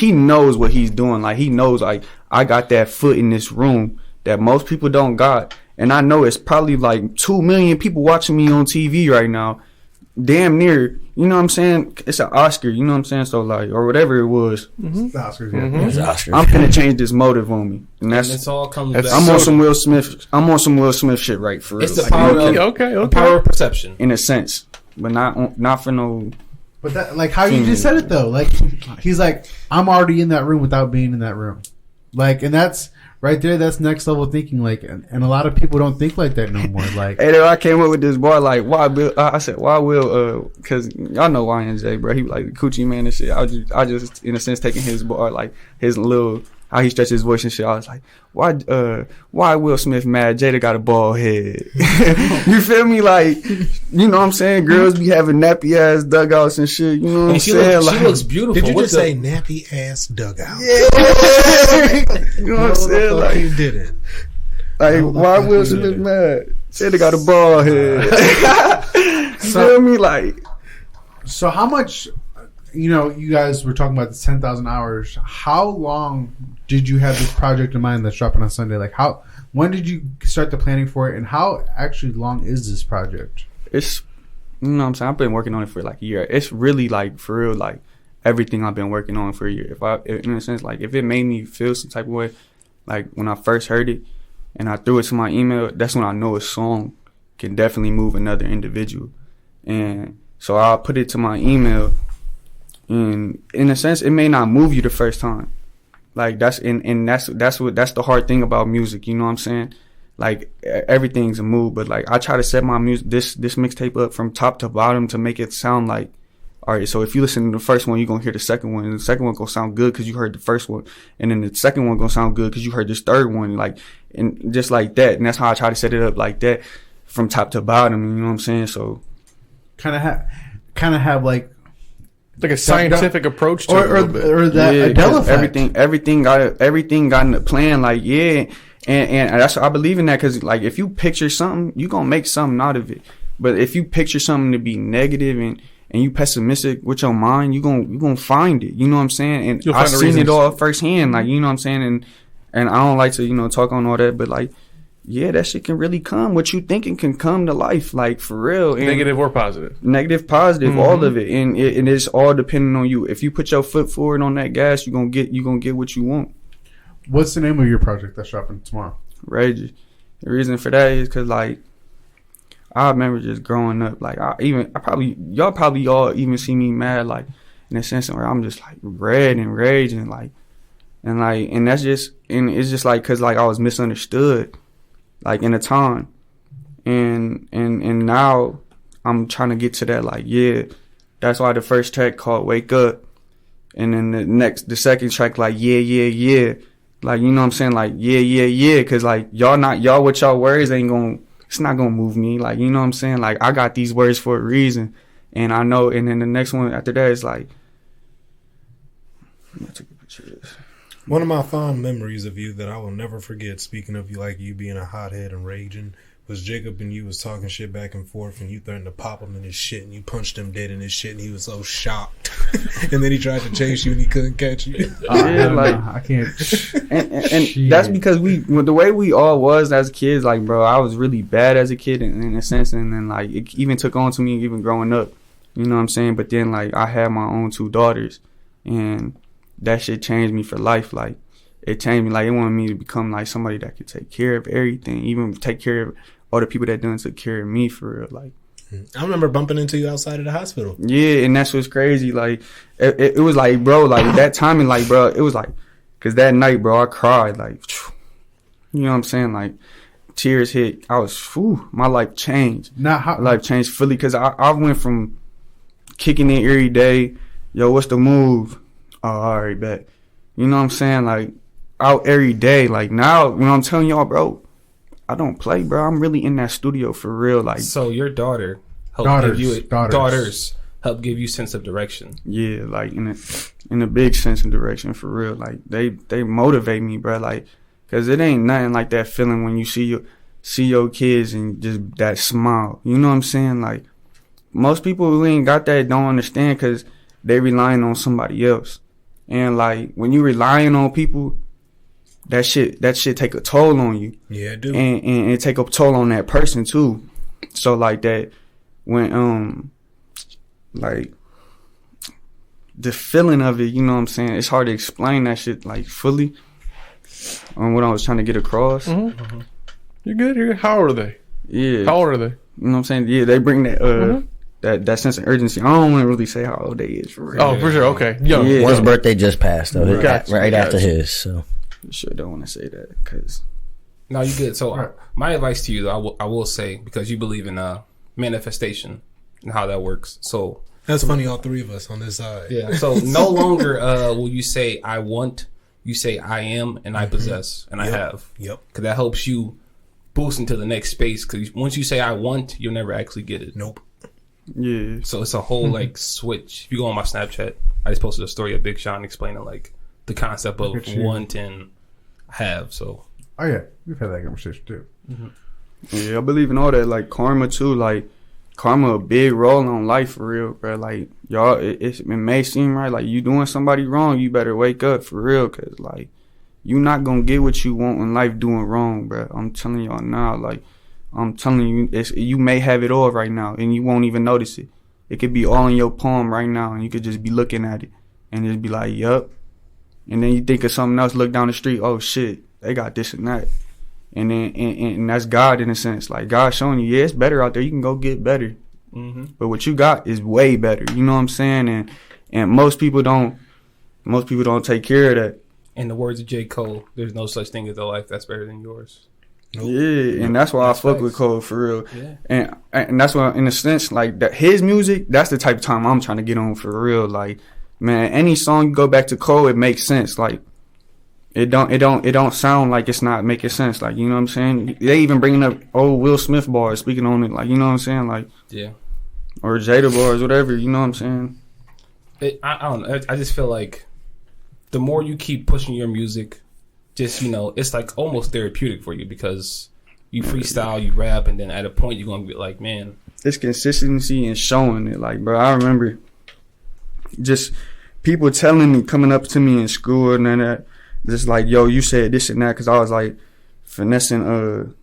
what he's doing. Like, he knows, like, I got that foot in this room that most people don't got. And I know it's probably like 2 million people watching me on TV right now. Damn near, you know what I'm saying? It's an Oscar, you know what I'm saying? So like, or whatever it was. the Oscars, yeah. It was Oscars. I'm finna change this motive on me. And And it's all comes back. I'm on some Will Smith shit, right? For It's real. the power of Okay. power of perception. in a sense, but not for no. But that, like, how you just said it though, like, he's like, I'm already in that room without being in that room, like, and that's right there. That's next level thinking, like, and a lot of people don't think like that no more. Like, Hey, I came up with this bar like, why Bill? I said, why Will? Because y'all know YNJ, bro. He was like the coochie man and shit. I just in a sense taking his bar, like his little how he stretches his voice and shit. I was like, why Will Smith mad? Jada got a bald head. You feel me? Like, you know what I'm saying? Girls be having nappy ass dugouts and shit. You know what I'm saying? She looks beautiful. Did you With just say nappy ass dugout? You know what I'm saying? Like, Like, you didn't. why Will Smith mad? Jada got a bald head. You feel me? Like, so how much? You guys were talking about the 10,000 hours. How long did you have this project in mind that's dropping on Sunday? Like, when did you start the planning for it, and how actually long is this project? it's, you know what I'm saying, I've been working on it for like a year. It's really like, for real, like everything I've been working on for a year. In a sense, like, if it made me feel some type of way, like when I first heard it and I threw it to my email, that's when I know a song can definitely move another individual. And so I put it to my email, and in a sense, it may not move you the first time. Like, that's the hard thing about music. You know what I'm saying? Like, everything's a move, but like, I try to set my music, this mixtape up from top to bottom to make it sound like, all right, so if you listen to the first one, you're going to hear the second one, and the second one going to sound good because you heard the first one, and then the second one going to sound good because you heard this third one, like, and just like that. And that's how I try to set it up, like that, from top to bottom. You know what I'm saying? So Kind of have like Like a scientific approach to it. a little bit. or that Adele 'cause effect. everything got in the plan. Like, yeah, and that's, I believe in that, because like, if you picture something, you gonna make something out of it. But if you picture something to be negative and you pessimistic with your mind, you gonna find it. You know what I'm saying? And You'll I've find the seen reasons. it all firsthand. Like, you know what I'm saying? And I don't like to talk on all that, but like, yeah, that shit can really come. What you thinking can come to life, like for real. And negative or positive. Negative, positive, all of it, and it's all depending on you. If you put your foot forward on that gas, you gonna get what you want. What's the name of your project that's dropping tomorrow? Rage. The reason for that is because like I remember just growing up, like y'all probably all even see me mad, like in a sense where I'm just like red and raging, and that's just, and it's just like because like I was misunderstood, like in a time, and now I'm trying to get to that, like, yeah, that's why the first track called Wake Up, and then the second track like yeah, like, you know what I'm saying, like yeah, because like y'all with y'all words it's not gonna move me, like, you know what I'm saying, like I got these words for a reason, and I know, and then the next one after that is like, I'm gonna take a picture of this. One of my fond memories of you that I will never forget, speaking of you, like you being a hothead and raging, was Jacob and you was talking shit back and forth, and you threatened to pop him in his shit, and you punched him dead in his shit, and he was so shocked. And then he tried to chase you, and he couldn't catch you. Yeah, like I can't. And that's because the way we all was as kids, like, bro, I was really bad as a kid in a sense, and then like it even took on to me even growing up. You know what I'm saying? But then like I had my own 2 daughters, and that shit changed me for life. Like it changed me. Like it wanted me to become like somebody that could take care of everything, even take care of all the people that done took care of me for real. Like I remember bumping into you outside of the hospital. Yeah, and that's what's crazy. Like it was like, bro, like that timing, like, bro, it was like, cause that night, bro, I cried, like, you know what I'm saying, like tears hit. I was, my life changed. Life changed fully, cause I went from kicking it every day. Yo, what's the move? Oh, all right, bet. You know what I'm saying? Like out every day. Like now, you know what I'm telling y'all, bro, I don't play, bro. I'm really in that studio for real. Like, so your daughters help give you sense of direction. Yeah, like in a big sense of direction for real. Like they motivate me, bro. Like, cause it ain't nothing like that feeling when you see your kids and just that smile. You know what I'm saying? Like most people who ain't got that don't understand, cause they relying on somebody else. And like when you relying on people, that shit take a toll on you. Yeah, it do. And it take a toll on that person too. So like that, when like the feeling of it, you know what I'm saying? It's hard to explain that shit like fully on what I was trying to get across. Mm-hmm. Mm-hmm. You're good. How old are they? Yeah. How old are they? You know what I'm saying? Yeah, they bring that that sense of urgency. I don't want to really say how old they is for real. Oh, for sure. Okay. Young. Yeah. One's birthday just passed though. Right after you. his. So sure don't want to say that because. No, you good. So my advice to you, though, I will say, because you believe in manifestation and how that works. So that's funny, all 3 of us on this side. Yeah. So no longer will you say I want. You say I am and I possess and I have. Yep. Because that helps you boost into the next space. Because once you say I want, you'll never actually get it. Nope. Yeah. So it's a whole like switch. If you go on my Snapchat, I just posted a story of Big Sean explaining like the concept of want and have. So. Oh yeah, we've had that conversation too. Mm-hmm. Yeah, I believe in all that. Like karma too. Like karma, a big role on life for real, bro. Like y'all, it may seem right. Like you doing somebody wrong, you better wake up for real, cause like you not gonna get what you want in life doing wrong, bro. I'm telling y'all now. Like I'm telling you, you may have it all right now, and you won't even notice it. It could be all in your palm right now, and you could just be looking at it, and just be like, "Yup." And then you think of something else, look down the street, oh shit, they got this and that. And then and that's God in a sense. Like God showing you, yeah, it's better out there. You can go get better. Mm-hmm. But what you got is way better. You know what I'm saying? And most people don't take care of that. In the words of J. Cole, there's no such thing as a life that's better than yours. Nope. Yeah, and that's why I fuck with Cole for real. Yeah. And that's why, in a sense, like that his music, that's the type of time I'm trying to get on for real. Like, man, any song you go back to Cole, it makes sense. Like, it don't sound like it's not making sense. Like, you know what I'm saying? They even bringing up old Will Smith bars, speaking on it. Like, you know what I'm saying? Like, yeah, or Jada bars, whatever. You know what I'm saying? I don't know. I just feel like the more you keep pushing your music, just, you know, it's like almost therapeutic for you, because you freestyle, you rap, and then at a point you're gonna be like, man, it's consistency and showing it. Like, bro, I remember just people telling me, coming up to me in school and that, just like, yo, you said this and that, because I was like finessing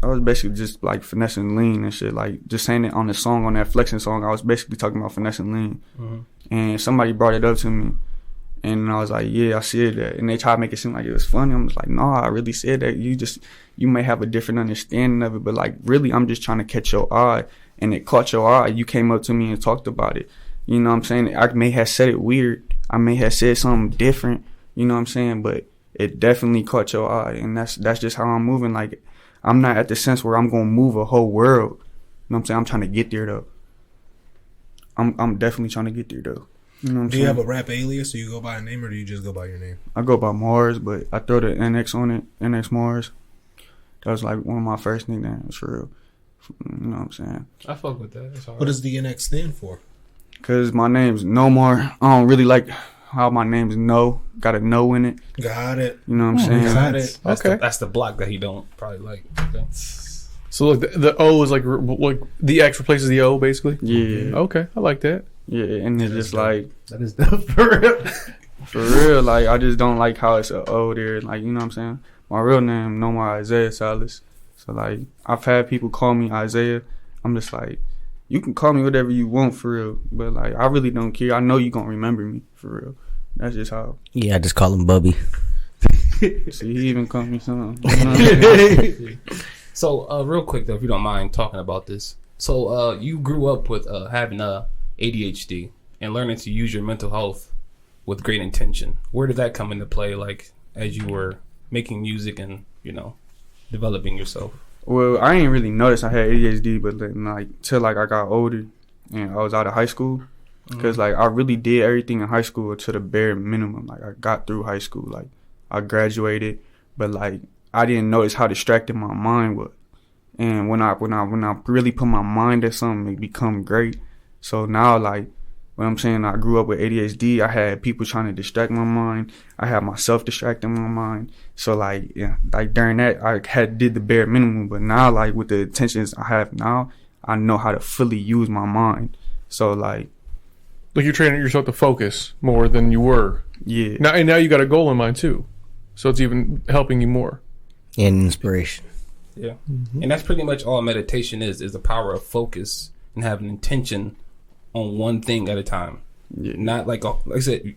basically just like finessing lean and shit. Like just saying it on the song, on that flexing song, I was basically talking about finessing lean. And somebody brought it up to me, and I was like, yeah, I said that. And they tried to make it seem like it was funny. I'm just like, no, I really said that. You may have a different understanding of it, but like really, I'm just trying to catch your eye, and it caught your eye. You came up to me and talked about it. You know what I'm saying? I may have said it weird. I may have said something different. You know what I'm saying? But it definitely caught your eye, and that's just how I'm moving. Like, I'm not at the sense where I'm gonna move a whole world. You know what I'm saying? I'm trying to get there though. I'm definitely trying to get there though. You know what I'm saying? Do you have a rap alias? Do you go by a name, or do you just go by your name? I go by Mars, but I throw the NX on it. Nx-Marz. That was like one of my first nicknames for real. You know what I'm saying? I fuck with that. That's all right. What does the NX stand for? Cause my name's Nomar. I don't really like how my name's No. Got a no in it. Got it. You know what I'm saying? Got it. Okay. That's the block that he don't probably like. Okay. So look, the O is like the X replaces the O, basically. Yeah. Okay, I like that. Yeah, and it's just like That is dope for real. for real. Like I just don't like how it's a O there. Like, you know what I'm saying? My real name Nomar Salas. So like I've had people call me Isaiah. I'm just like, you can call me whatever you want for real, but like I really don't care. I know you gonna remember me for real. That's just how. Yeah, I just call him Bubby. See, he even called me something. You know what I'm saying? So, real quick though, if you don't mind talking about this. So, you grew up with having ADHD and learning to use your mental health with great intention. Where did that come into play? Like as you were making music and developing yourself. Well, I ain't really noticed I had ADHD, but then, like till like I got older and I was out of high school, because like I really did everything in high school to the bare minimum. Like I got through high school, like I graduated, but like I didn't notice how distracted my mind was. And when I really put my mind at something, it become great. So now, like, what I'm saying, I grew up with ADHD. I had people trying to distract my mind. I had myself distracting my mind. So like, yeah, like during that, I did the bare minimum. But now, like with the intentions I have now, I know how to fully use my mind. So like you're training yourself to focus more than you were. Yeah. Now you got a goal in mind too, so it's even helping you more. And inspiration. Yeah. And that's pretty much all meditation is the power of focus and having intention on one thing at a time. Yeah. Not like I said,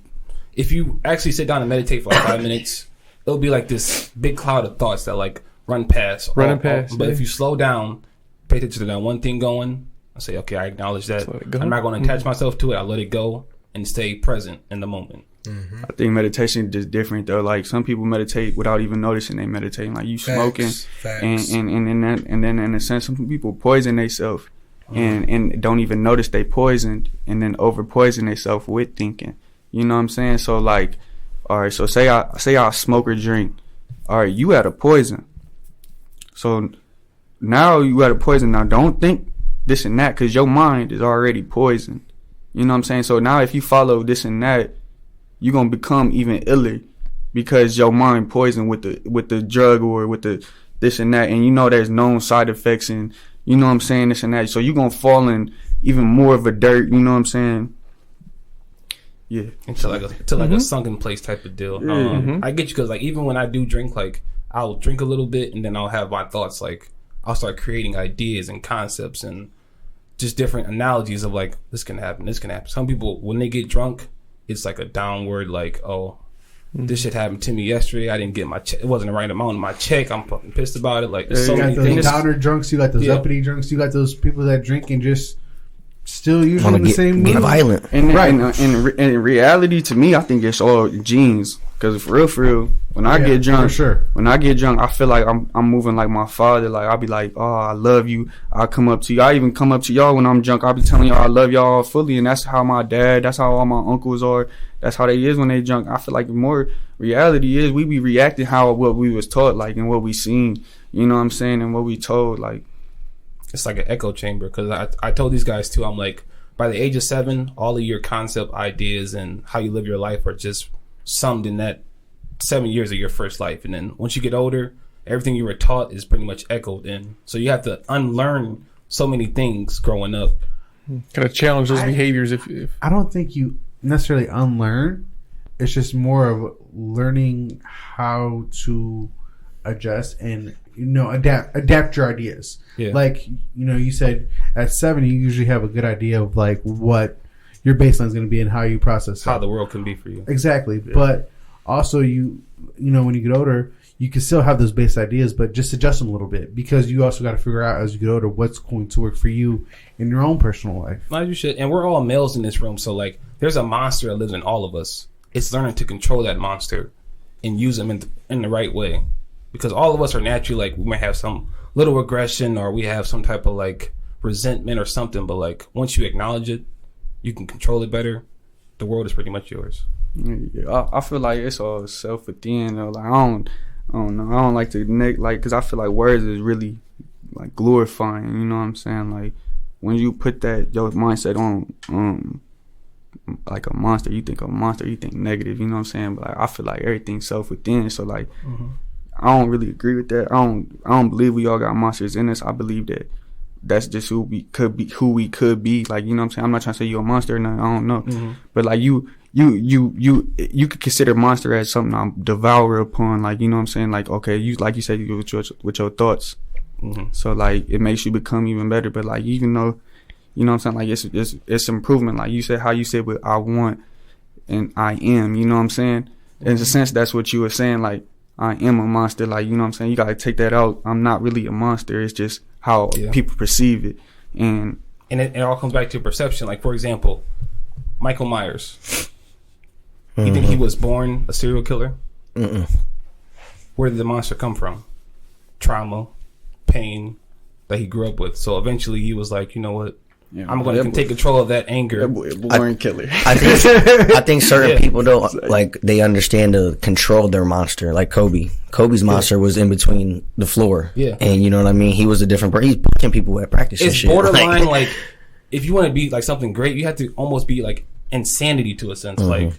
if you actually sit down and meditate for like 5 minutes, it'll be like this big cloud of thoughts that like run past. But if you slow down, pay attention to that one thing going, I say, okay, I acknowledge that. I'm not going to attach myself to it. I let it go and stay present in the moment. I think meditation is just different though. Like some people meditate without even noticing they meditating. Like you smoking, Facts. and then in a sense, some people poison themselves and don't even notice they poisoned, and then over poison themselves with thinking. You know what I'm saying? So like, all right. So say I smoke or drink. All right, you had a poison. So now you had a poison. Now don't think this and that, because your mind is already poisoned. You know what I'm saying? So now if you follow this and that, you're gonna become even iller because your mind poisoned with the drug or with the this and that, and there's known side effects, and you know what I'm saying, this and that. So you're gonna fall in even more of a dirt, you know what I'm saying? Yeah. Into like a sunken place type of deal. I get you, because like even when I do drink, like I'll drink a little bit and then I'll have my thoughts, like I'll start creating ideas and concepts and just different analogies of like this can happen. Some people, when they get drunk, it's like a downward, like, oh, this shit happened to me yesterday. I didn't get my check. It wasn't the right amount of my check. I'm fucking pissed about it. Like, there's so many those things. Downer drunks. You got those uppity drunks. You got those people that drink and just still usually in the same mood. Violent. And in reality, to me, I think it's all genes. Because for real, when I get drunk, I feel like I'm moving like my father. Like I'll be like, oh, I love you. I'll come up to you. I even come up to y'all when I'm drunk. I'll be telling y'all I love y'all fully, and that's how my dad. That's how all my uncles are. That's how they is when they drunk. I feel like more reality is we be reacting how what we was taught, like, and what we seen. You know what I'm saying, and what we told, like. It's like an echo chamber, because I told these guys too. I'm like, by the age of 7, all of your concept ideas and how you live your life are just summed in that 7 years of your first life. And then once you get older, everything you were taught is pretty much echoed in. So you have to unlearn so many things growing up. Kind of challenge those behaviors. If I don't think you necessarily unlearn. It's just more of learning how to adjust and adapt your ideas. Yeah. Like you said at 7 you usually have a good idea of like what your baseline is going to be and how you process how it. the world can be for you. Exactly. Yeah. But also when you get older, you can still have those base ideas, but just adjust them a little bit because you also got to figure out as you get older what's going to work for you in your own personal life. As you should. And we're all males in this room, so like there's a monster that lives in all of us. It's learning to control that monster and use them in the right way, because all of us are naturally like we might have some little aggression or we have some type of like resentment or something, but like once you acknowledge it, you can control it better. The world is pretty much yours. Yeah, I feel like it's all self within though. Like I don't know. I don't like to because I feel like words is really like glorifying. You know what I'm saying? Like when you put that your mindset on like a monster, you think of a monster, you think negative. You know what I'm saying? But like I feel like everything's self within. So like I don't really agree with that. I don't believe we all got monsters in us. I believe that that's just who we could be. Like, you know what I'm saying? I'm not trying to say you're a monster or nothing. I don't know. But like you could consider monster as something I'm devour upon. Like, you know what I'm saying? Like, okay, like you said, with your thoughts. So like it makes you become even better. But like even though, you know what I'm saying? Like it's improvement. Like you said, how you said what I want and I am. You know what I'm saying? In a sense, that's what you were saying. Like I am a monster. Like, you know what I'm saying? You gotta take that out. I'm not really a monster. It's just how people perceive it. And it all comes back to perception. Like, for example, Michael Myers. You think he was born a serial killer? Where did the monster come from? Trauma, pain that he grew up with. So eventually he was like, you know what? I'm going to take control of that anger. Born killer. I think certain people don't like they understand to control their monster. Like Kobe. Kobe's monster was in between the floor. Yeah. And you know what I mean? He was a different person. He's punching people at practice. It's and shit. borderline like if you want to be like something great, you have to almost be like insanity to a sense. Like,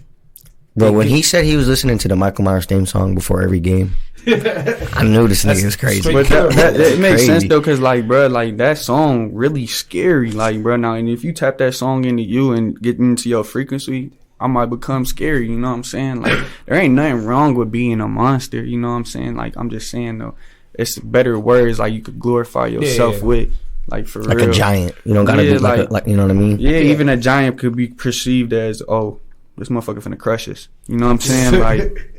bro, when he said he was listening to the Michael Myers theme song before every game, I knew this nigga was crazy. But it makes sense though, cause like, bro, like that song really scary, like, bro. Now, and if you tap that song into you and get into your frequency, I might become scary. You know what I'm saying? Like, there ain't nothing wrong with being a monster. You know what I'm saying? Like, I'm just saying though, it's better words like you could glorify yourself with. Like for like real, a giant. You don't gotta be like you know what I mean? Yeah, even a giant could be perceived as, oh, this motherfucker finna crush us. You know what I'm saying? Like.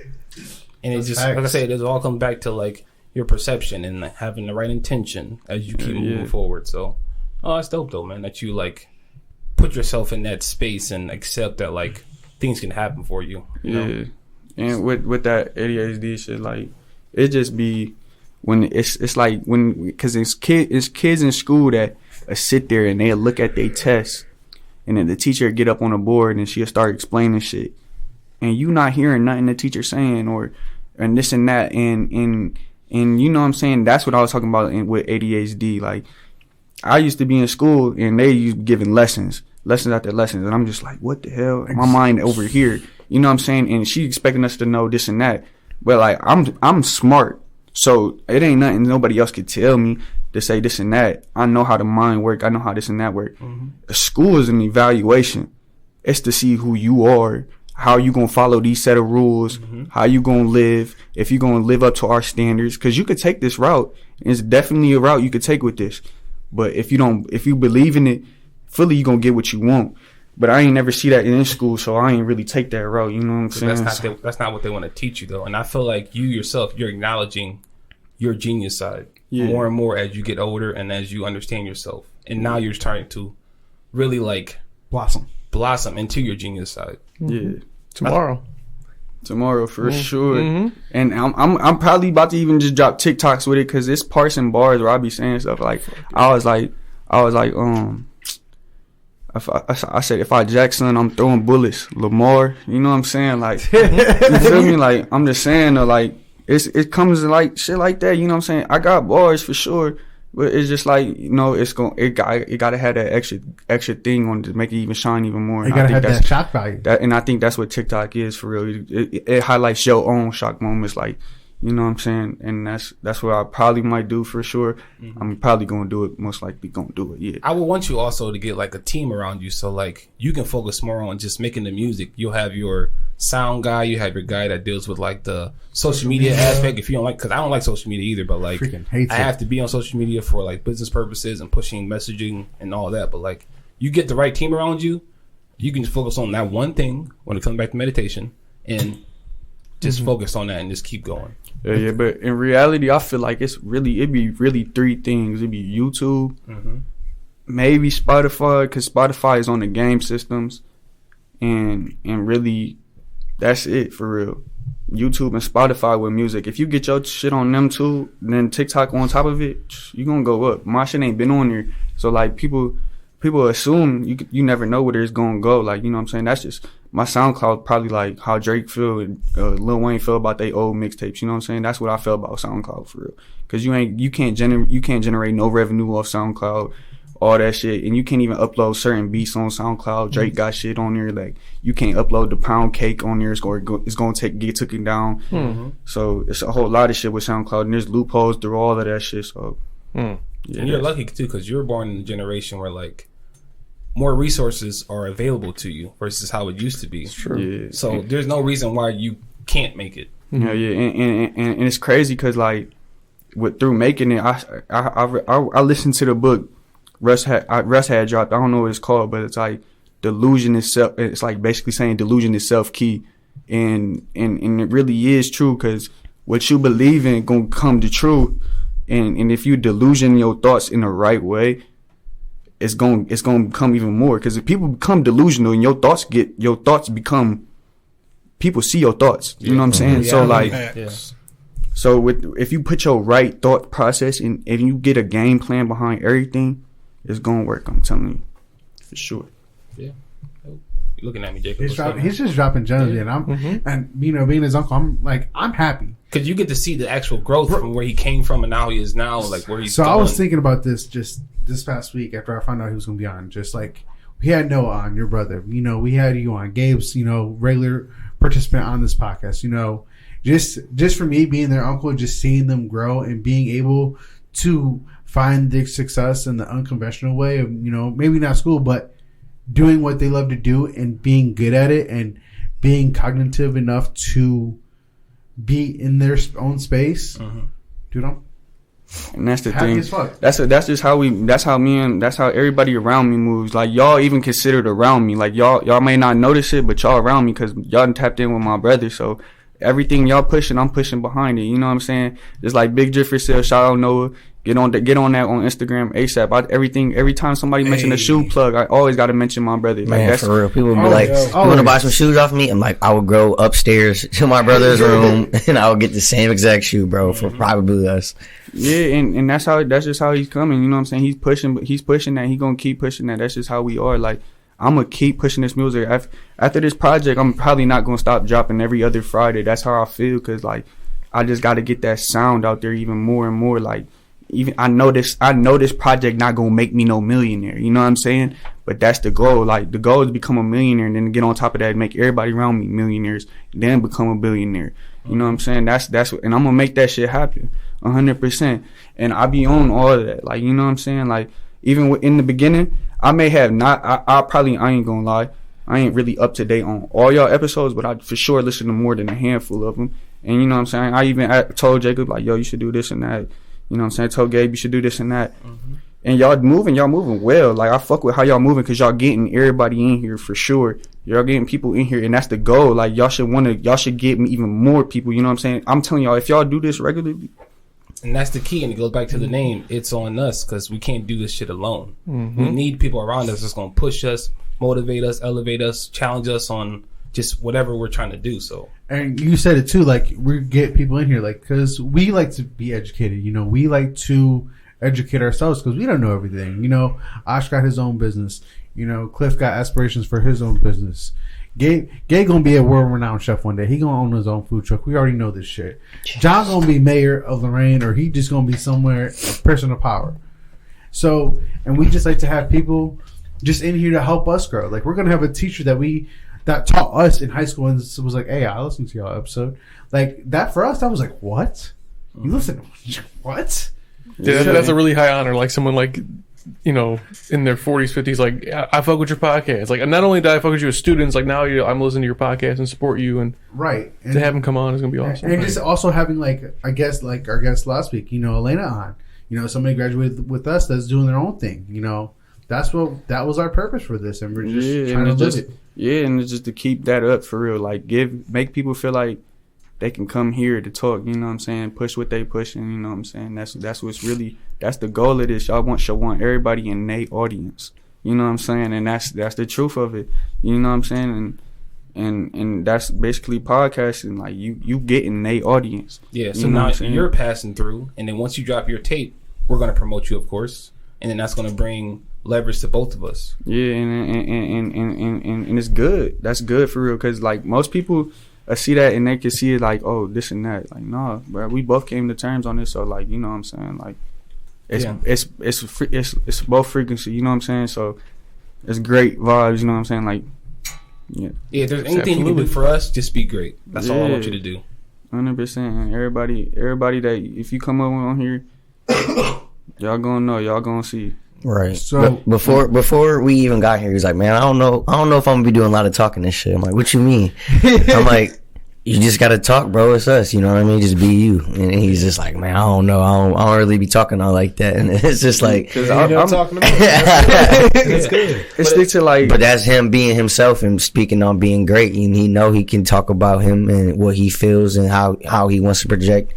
And it just, like I said, it all comes back to like your perception and like, having the right intention as you keep moving forward. So, it's dope though, man, that you like put yourself in that space and accept that like things can happen for you. You know? And with that ADHD shit, like it just be when it's like when because it's kids in school that sit there and they look at their tests, and then the teacher get up on the board and she'll start explaining shit. And you not hearing nothing the teacher's saying and this and that and you know what I'm saying? That's what I was talking about with ADHD. Like I used to be in school and they used to be giving lessons after lessons, and I'm just like, what the hell? My mind over here. You know what I'm saying? And she expecting us to know this and that. But like I'm smart. So it ain't nothing nobody else could tell me to say this and that. I know how the mind work. I know how this and that work. School is an evaluation. It's to see who you are. How you gonna follow these set of rules? How you gonna live? If you gonna live up to our standards? Because you could take this route. It's definitely a route you could take with this. But if you believe in it fully, you gonna get what you want. But I ain't never see that in school, so I ain't really take that route. You know what I'm saying? That's not what they want to teach you though. And I feel like you yourself, you're acknowledging your genius side more and more as you get older and as you understand yourself. And now you're starting to really like blossom into your genius side. Yeah, tomorrow for sure. And I'm probably about to even just drop TikToks with it because it's parts and bars where I be saying stuff like I was like I said if I Jackson I'm throwing bullets Lamar, you know what I'm saying? Like you feel me? Like I'm just saying though, like it comes to like shit like that. You know what I'm saying? I got bars for sure. But it's just like, you know, it gotta have that extra thing on it to make it even shine even more. It gotta have that shock value. And I think that's what TikTok is for real. It highlights your own shock moments, like, you know what I'm saying? And that's what I probably might do for sure. I'm probably gonna do it. Most likely gonna do it. Yeah. I would want you also to get like a team around you, so like you can focus more on just making the music. You'll have your sound guy, you have your guy that deals with like the social media aspect. If you don't like, because I don't like social media either, but like I have to be on social media for like business purposes and pushing messaging and all that. But like you get the right team around you, you can just focus on that one thing when it comes back to meditation and just focus on that and just keep going. Yeah, but in reality, I feel like it'd be really three things. It'd be YouTube, maybe Spotify, because Spotify is on the game systems, and really, that's it for real. YouTube and Spotify with music. If you get your shit on them too, then TikTok on top of it, you gonna go up. My shit ain't been on there, so like people assume you never know where it's gonna go. Like, you know what I'm saying? That's just my SoundCloud, probably like how Drake feel and Lil Wayne feel about they old mixtapes. You know what I'm saying? That's what I feel about SoundCloud for real. Cause you can't generate no revenue off SoundCloud, all that shit, and you can't even upload certain beats on SoundCloud. Drake got shit on there, like you can't upload the Pound Cake on there. It's gonna get taken down. So it's a whole lot of shit with SoundCloud, and there's loopholes through all of that shit. So and you're lucky too, because you're born in a generation where like more resources are available to you versus how it used to be. True. Yeah. So there's no reason why you can't make it. Yeah, and it's crazy because like through making it, I listened to the book Russ had dropped. I don't know what it's called, but it's like delusion itself. It's like basically saying delusion is self-key, and it really is true, because what you believe in gonna come to truth, and if you delusion your thoughts in the right way, it's gonna become even more. Because if people become delusional and your thoughts become, people see your thoughts. You know what I'm saying? So like, so if you put your right thought process in, and you get a game plan behind everything, it's gonna work. I'm telling you, for sure. Yeah. You're looking at me, Jacob. He's just dropping gems, and and you know, being his uncle, I'm happy because you get to see the actual growth from where he came from and now he is now, like where he's. So going. I was thinking about this just this past week after I found out he was going to be on. Just like we had Noah on, your brother. You know, we had you on. Gabe's, you know, regular participant on this podcast. You know, just for me being their uncle, just seeing them grow and being able to find their success in the unconventional way of, you know, maybe not school, but doing what they love to do and being good at it and being cognitive enough to be in their own space. Dude, I'm and that's the happy thing. As fuck. That's how everybody around me moves. Like y'all even considered around me. Like y'all may not notice it, but y'all around me because y'all tapped in with my brother. So everything y'all pushing, I'm pushing behind it. You know what I'm saying? Just like Big Jiffer said, shout out Noah. Get on that on Instagram ASAP. Every time somebody mention a shoe plug, I always got to mention my brother. Like, Man, for real. People would be like, you want to buy some shoes off me? I'm like, I would go upstairs to my brother's room and I would get the same exact shoe, bro, for probably us. Yeah, and that's just how he's coming. You know what I'm saying? He's pushing that. He's going to keep pushing that. That's just how we are. Like, I'm going to keep pushing this music. After this project, I'm probably not going to stop dropping every other Friday. That's how I feel, because, like, I just got to get that sound out there even more and more. Like, even I know this project not gonna make me no millionaire, you know what I'm saying? But that's the goal. Like, the goal is to become a millionaire and then get on top of that and make everybody around me millionaires, then become a billionaire. You know what I'm saying? That's and I'm gonna make that shit happen 100%. And I be on all of that. Like, you know what I'm saying? Like, even in the beginning, I may have not. I ain't gonna lie, I ain't really up to date on all y'all episodes, but I for sure listen to more than a handful of them. And you know what I'm saying? I even told Jacob, like, yo, you should do this and that. You know what I'm saying? I told Gabe you should do this and that. And y'all moving well. Like, I fuck with how y'all moving, because y'all getting everybody in here for sure. Y'all getting people in here, and that's the goal. Like, y'all should get me even more people. You know what I'm saying? I'm telling y'all, if y'all do this regularly. And that's the key, and it goes back to the name. It's on us, because we can't do this shit alone. We need people around us that's going to push us, motivate us, elevate us, challenge us on just whatever we're trying to do. So, and you said it too, like, we get people in here, like, because we like to be educated, you know, we like to educate ourselves because we don't know everything. You know, Ash got his own business, you know, Cliff got aspirations for his own business. Gabe gonna be a world-renowned chef one day. He gonna own his own food truck. We already know this shit. Yes. John gonna be mayor of Lorraine, or he just gonna be somewhere, a person of power. So, and we just like to have people just in here to help us grow. Like, we're gonna have a teacher that taught us in high school and was like, hey, I listened to y'all episode. Like, that for us, that was like, what? You listen? What? Yeah, that's a really high honor. Like, someone like in their 40s, 50s, like, I fuck with your podcast. Like, not only do I fuck with you as students, like, now I'm listening to your podcast and support you, and right. And to have him come on is gonna be awesome. And just also having I guess like our guest last week, Elena on, somebody graduated with us that's doing their own thing. That was our purpose for this, and we're just trying to live it. Yeah, and it's just to keep that up for real. Like, make people feel like they can come here to talk. You know what I'm saying? Push what they pushing. You know what I'm saying? That's what's really, that's the goal of this. Y'all want everybody in their audience. You know what I'm saying? And that's the truth of it. You know what I'm saying? And that's basically podcasting. Like, you getting their audience. Yeah. So now you're passing through, and then once you drop your tape, we're gonna promote you, of course, and then that's gonna bring leverage to both of us. Yeah, and it's good. That's good for real, because like most people see that and they can see it like, oh, this and that. Like, no, bro, we both came to terms on this. So like, you know what I'm saying? Like, it's both frequency. You know what I'm saying? So it's great vibes. You know what I'm saying? Like, yeah. Yeah. If there's anything you can do for us, just be great. That's all I want you to do. 100%. Everybody that if you come over on here, y'all gonna know. Y'all gonna see. Right. So before we even got here, he's like, "Man, I don't know if I'm gonna be doing a lot of talking this shit." I'm like, "What you mean?" I'm like, "You just gotta talk, bro. It's us. You know what I mean? Just be you." And he's just like, "Man, I don't know. I don't really be talking all like that." And it's just like, I'm talking about. It's good. It's to like, but that's him being himself and speaking on being great, and he can talk about him and what he feels and how he wants to project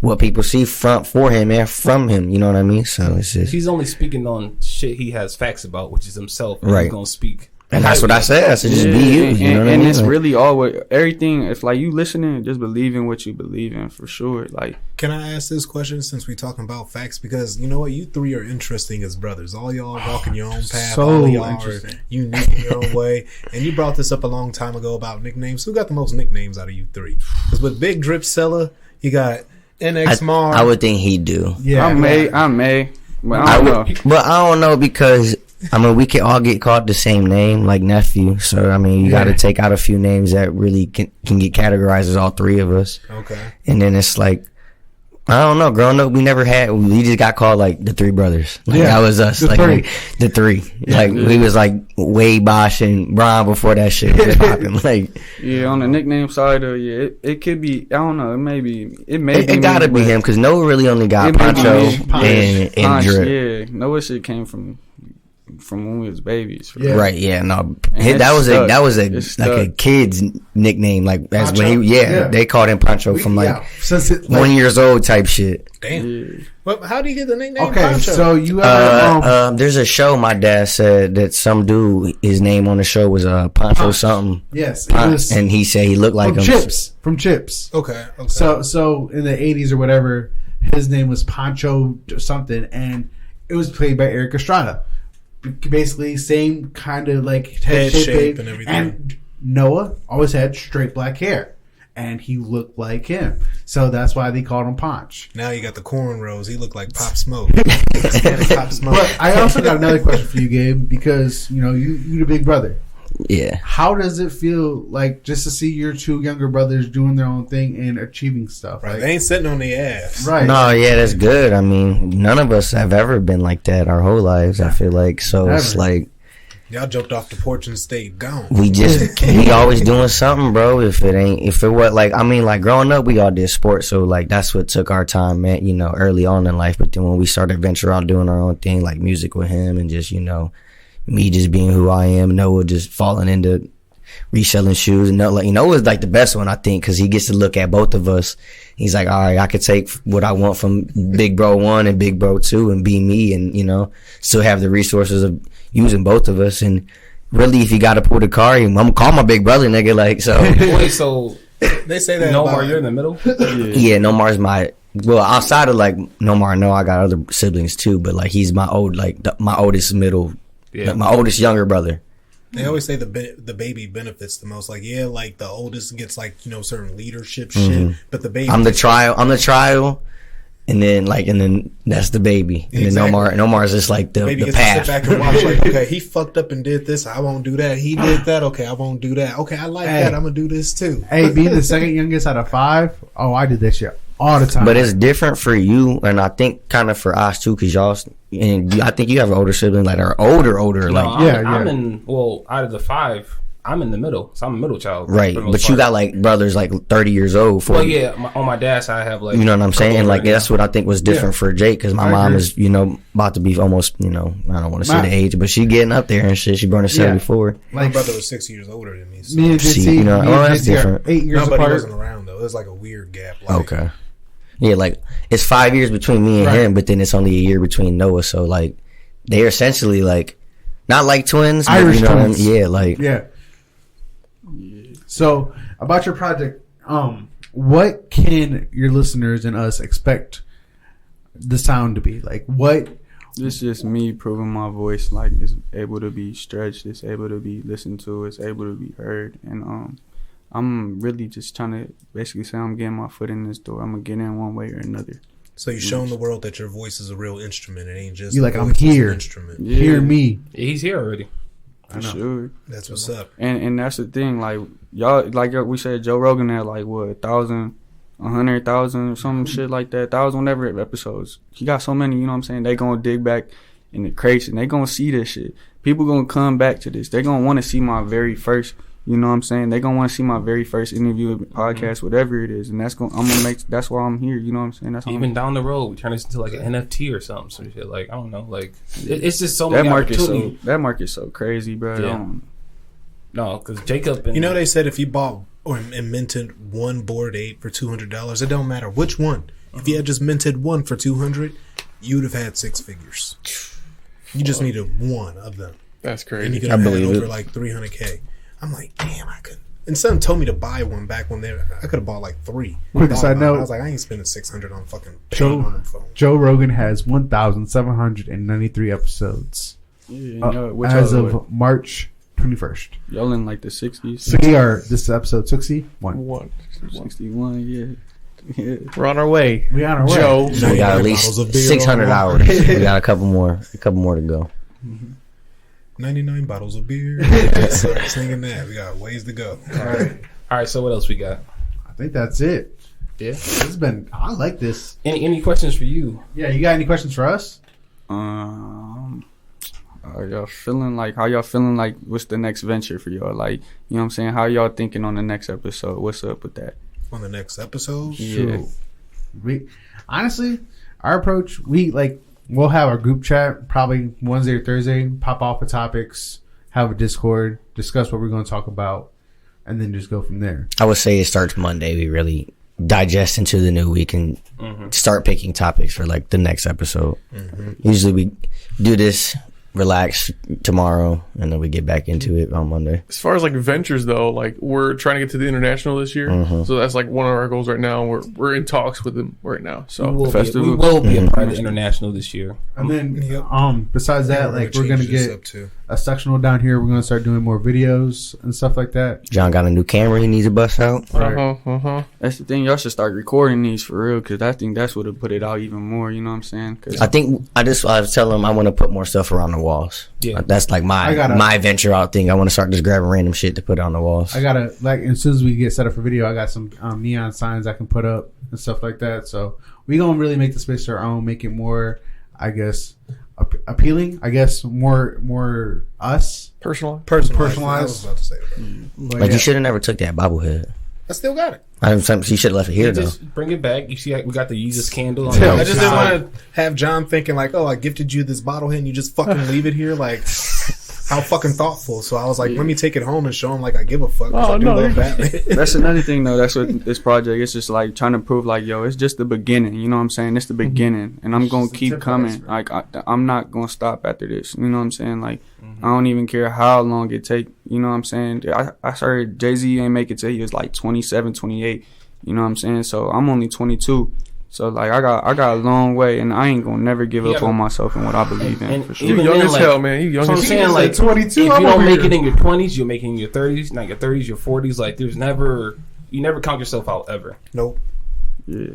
what people see for him and from him. You know what I mean? So it's just, he's only speaking on shit he has facts about, which is himself. And right. He's gonna speak. And that's what I said. I said, just be you. You know what I mean? It's really always everything. If like you listening, just believe in what you believe in for sure. Like, can I ask this question since we talking about facts? Because you know what, you three are interesting as brothers. All y'all walking your own path. All y'all are unique in your own way. And you brought this up a long time ago about nicknames. Who got the most nicknames out of you three? Because with Big Drip Seller, you got Nx-Marz. I would think he do. Yeah, I may. But I don't know because we can all get called the same name, like nephew. So you got to take out a few names that really can get categorized as all three of us. Okay. And then it's like, I don't know. Growing up, we just got called like the three brothers. Like that was us. The three. Yeah. Like we was like Wade, Bosch, and Brian before that shit was popping. Like, yeah, on the nickname side, it could be. I don't know. It gotta be him because Noah really only got Poncho and Drip. Yeah, Noah shit came from when we was babiys. Yeah. Right, yeah, no. That was a kid's nickname. Like that's Poncho? When they called him Poncho from 1 year old type shit. Damn. Yeah. Well, how do you get the nickname okay, Poncho? So you there's a show my dad said that some dude, his name on the show was Poncho something. Yes. And he said he looked like him. From Chips. Okay. So in the 80s or whatever, his name was Poncho something, and it was played by Eric Estrada. Basically, same kind of like head shape and everything. And Noah always had straight black hair, and he looked like him. So that's why they called him Ponch. Now you got the cornrows. He looked like Pop Smoke. Pop Smoke. But I also got another question for you, Gabe, because you the big brother. Yeah. How does it feel like just to see your two younger brothers doing their own thing and achieving stuff? Right. Like, they ain't sitting on their ass. Right. No, yeah, that's good. I mean, none of us have ever been like that our whole lives, I feel like. So it's like, y'all jumped off the porch and stayed gone. We always doing something, bro. If it was like growing up, we all did sports. So like, that's what took our time, man, early on in life. But then when we started venturing out doing our own thing, like music with him and just, me just being who I am, Noah just falling into reselling shoes, and Noah's like the best one, I think, because he gets to look at both of us. He's like, all right, I could take what I want from Big Bro 1 and Big Bro 2 and be me, and still have the resources of using both of us. And really, if you got to pull the car, I'm gonna call my big brother, nigga. Like, so. Wait, so they say that Nomar, you're in the middle. Yeah, Nomar's outside of like Nomar, no, I got other siblings too, but like he's my oldest middle. Yeah. My oldest younger brother. They always say the baby benefits the most. Like, yeah, like the oldest gets like certain leadership shit, but the baby. I'm the trial, and then that's the baby, and then Nomar's just like the baby path. Sit back and watch. Like, okay, he fucked up and did this. I won't do that. He did that. Okay, I won't do that. Okay, I like that. I'm gonna do this too. Hey, being the second youngest out of 5. Oh, I did that shit all the time. But it's different for you, and I think kind of for us too, because y'all, and I think you have an older sibling, like are older, No, like I'm in. Well, out of the 5, I'm in the middle, so I'm a middle child. right. But you got like brothers like 30 years old. 40. Well, yeah, on my dad's side, I have like. You know what I'm saying? couple Like right that's what I think was different for Jake, because my mom is, about to be almost, I don't want to say the age, but she getting up there and shit. She burned a 74. My brother was 6 years older than me. So. Me and JC, that's different. 8 years No, but apart. he wasn't around though. It was like a weird gap. Like, Okay. Yeah, like it's 5 years between me and him, but then it's only a year between Noah. So like they're essentially like not like twins, Irish but, twins. Yeah, like Yeah. So about your project, what can your listeners and us expect the sound to be like? What? It's just me proving my voice, like it's able to be stretched, it's able to be listened to, it's able to be heard, and I'm really just trying to basically say I'm getting my foot in this door. I'm gonna get in one way or another. So you're showing the world that your voice is a real instrument. It ain't just You like, a I'm voice, it's an here. Instrument. Yeah, Hear me. Yeah, he's here already. for sure. That's what's up. And that's the thing, like y'all, like we said, Joe Rogan had like what 1,000, 100,000 or some shit like that, 1,000 whatever episodes. He got so many, you know what I'm saying? They gonna dig back in the crates and they gonna see this shit. People gonna come back to this. They gonna want to see my very first. You know what I'm saying? They gonna want to see my very first interview, podcast, whatever it is, and that's that's why I'm here. You know what I'm saying? That's Even down the road, we turn this into like an NFT or something, some shit. Like I don't know, like it's just so many opportunities. That market's so crazy, bro. Yeah. No, because Jacob and You know they said if you bought and minted one Bored Ape for $200, it don't matter which one. If you had just minted one for $200, you'd have had 6 figures. You just needed one of them, That's and you crazy. could have had over like 300K. I'm like, damn, I could. And someone told me to buy one back when I could have bought like 3. Quick Thought side about it. note. I was like, I ain't spending $600 on fucking Joe- paint on the phone. Joe Rogan has 1,793 episodes as of March 21st. Y'all in like the 60s, So we are. This is episode 61. 61, yeah. We're on our way. We on our way. Joe. so we got at 99 least bottles of beer 600 on hours. We got a couple more to go. 99 bottles of beer. Start singing that. We got ways to go. all right. So what else we got? I think that's it. Yeah. This has been. I like this. Any questions for you? Yeah. You got any questions for us? Are y'all feeling like, how y'all feeling like, what's the next venture for y'all? Like, you know what I'm saying? How y'all thinking on the next episode? What's up with that? On the next episode, Yeah. We honestly, our approach. We'll have our group chat probably Wednesday or Thursday. Pop off the topics. Have a Discord. Discuss what we're going to talk about, and then just go from there. I would say it starts Monday. We really digest into the new week and start picking topics for like the next episode. Usually we do this, relax tomorrow, and then we get back into it on Monday. As far as like ventures though, like we're trying to get to the international this year, so that's like one of our goals right now. We're in talks with them right now. So We will festival. be a part of the international this year. And then, Yep. besides that, We're like we're gonna change this get up too. a sectional down here. We're gonna start doing more videos and stuff like that. John got a new camera he needs to bust out. That's the thing. Y'all should start recording these for real, because I think that's what would put it out even more. You know what I'm saying? 'Cause I think I was telling him I want to put more stuff around the walls. Yeah. That's like my venture out thing. I want to start just grabbing random shit to put on the walls. I gotta as soon as we get set up for video, I got some neon signs I can put up and stuff like that. So we gonna really make the space our own, make it more, I guess, appealing. I guess more us. Personalized. Personalized. I was about to say that. But Like yeah. you should have never took that bobblehead. I still got it. You should have left it here though. Just bring it back. You see, we got the Jesus candle. On Yeah, the I just didn't side. want to have John thinking like, oh, I gifted you this bottlehead and you just fucking leave it here. Like, how fucking thoughtful. So I was like, let me take it home and show him like I give a fuck. 'Cause I do love Batman. that's another thing though. That's what this project. It's just like trying to prove like, yo, it's just the beginning. You know what I'm saying? It's the beginning, and I'm gonna keep coming. Like I'm not gonna stop after this. You know what I'm saying? Like I don't even care how long it take. You know what I'm saying? I started Jay-Z ain't make it till he was like 27, 28. You know what I'm saying? So I'm only 22. So like I got a long way, and I ain't gonna never give up on myself and what I believe in. And For sure. You even young then, as like, hell, man. You young So I'm as saying, hell. like, 22, if you I'm don't over make here. it in your 20s, you're making it in your 30s, not your 30s, your 40s. Like, you never count yourself out ever. Nope. Yeah.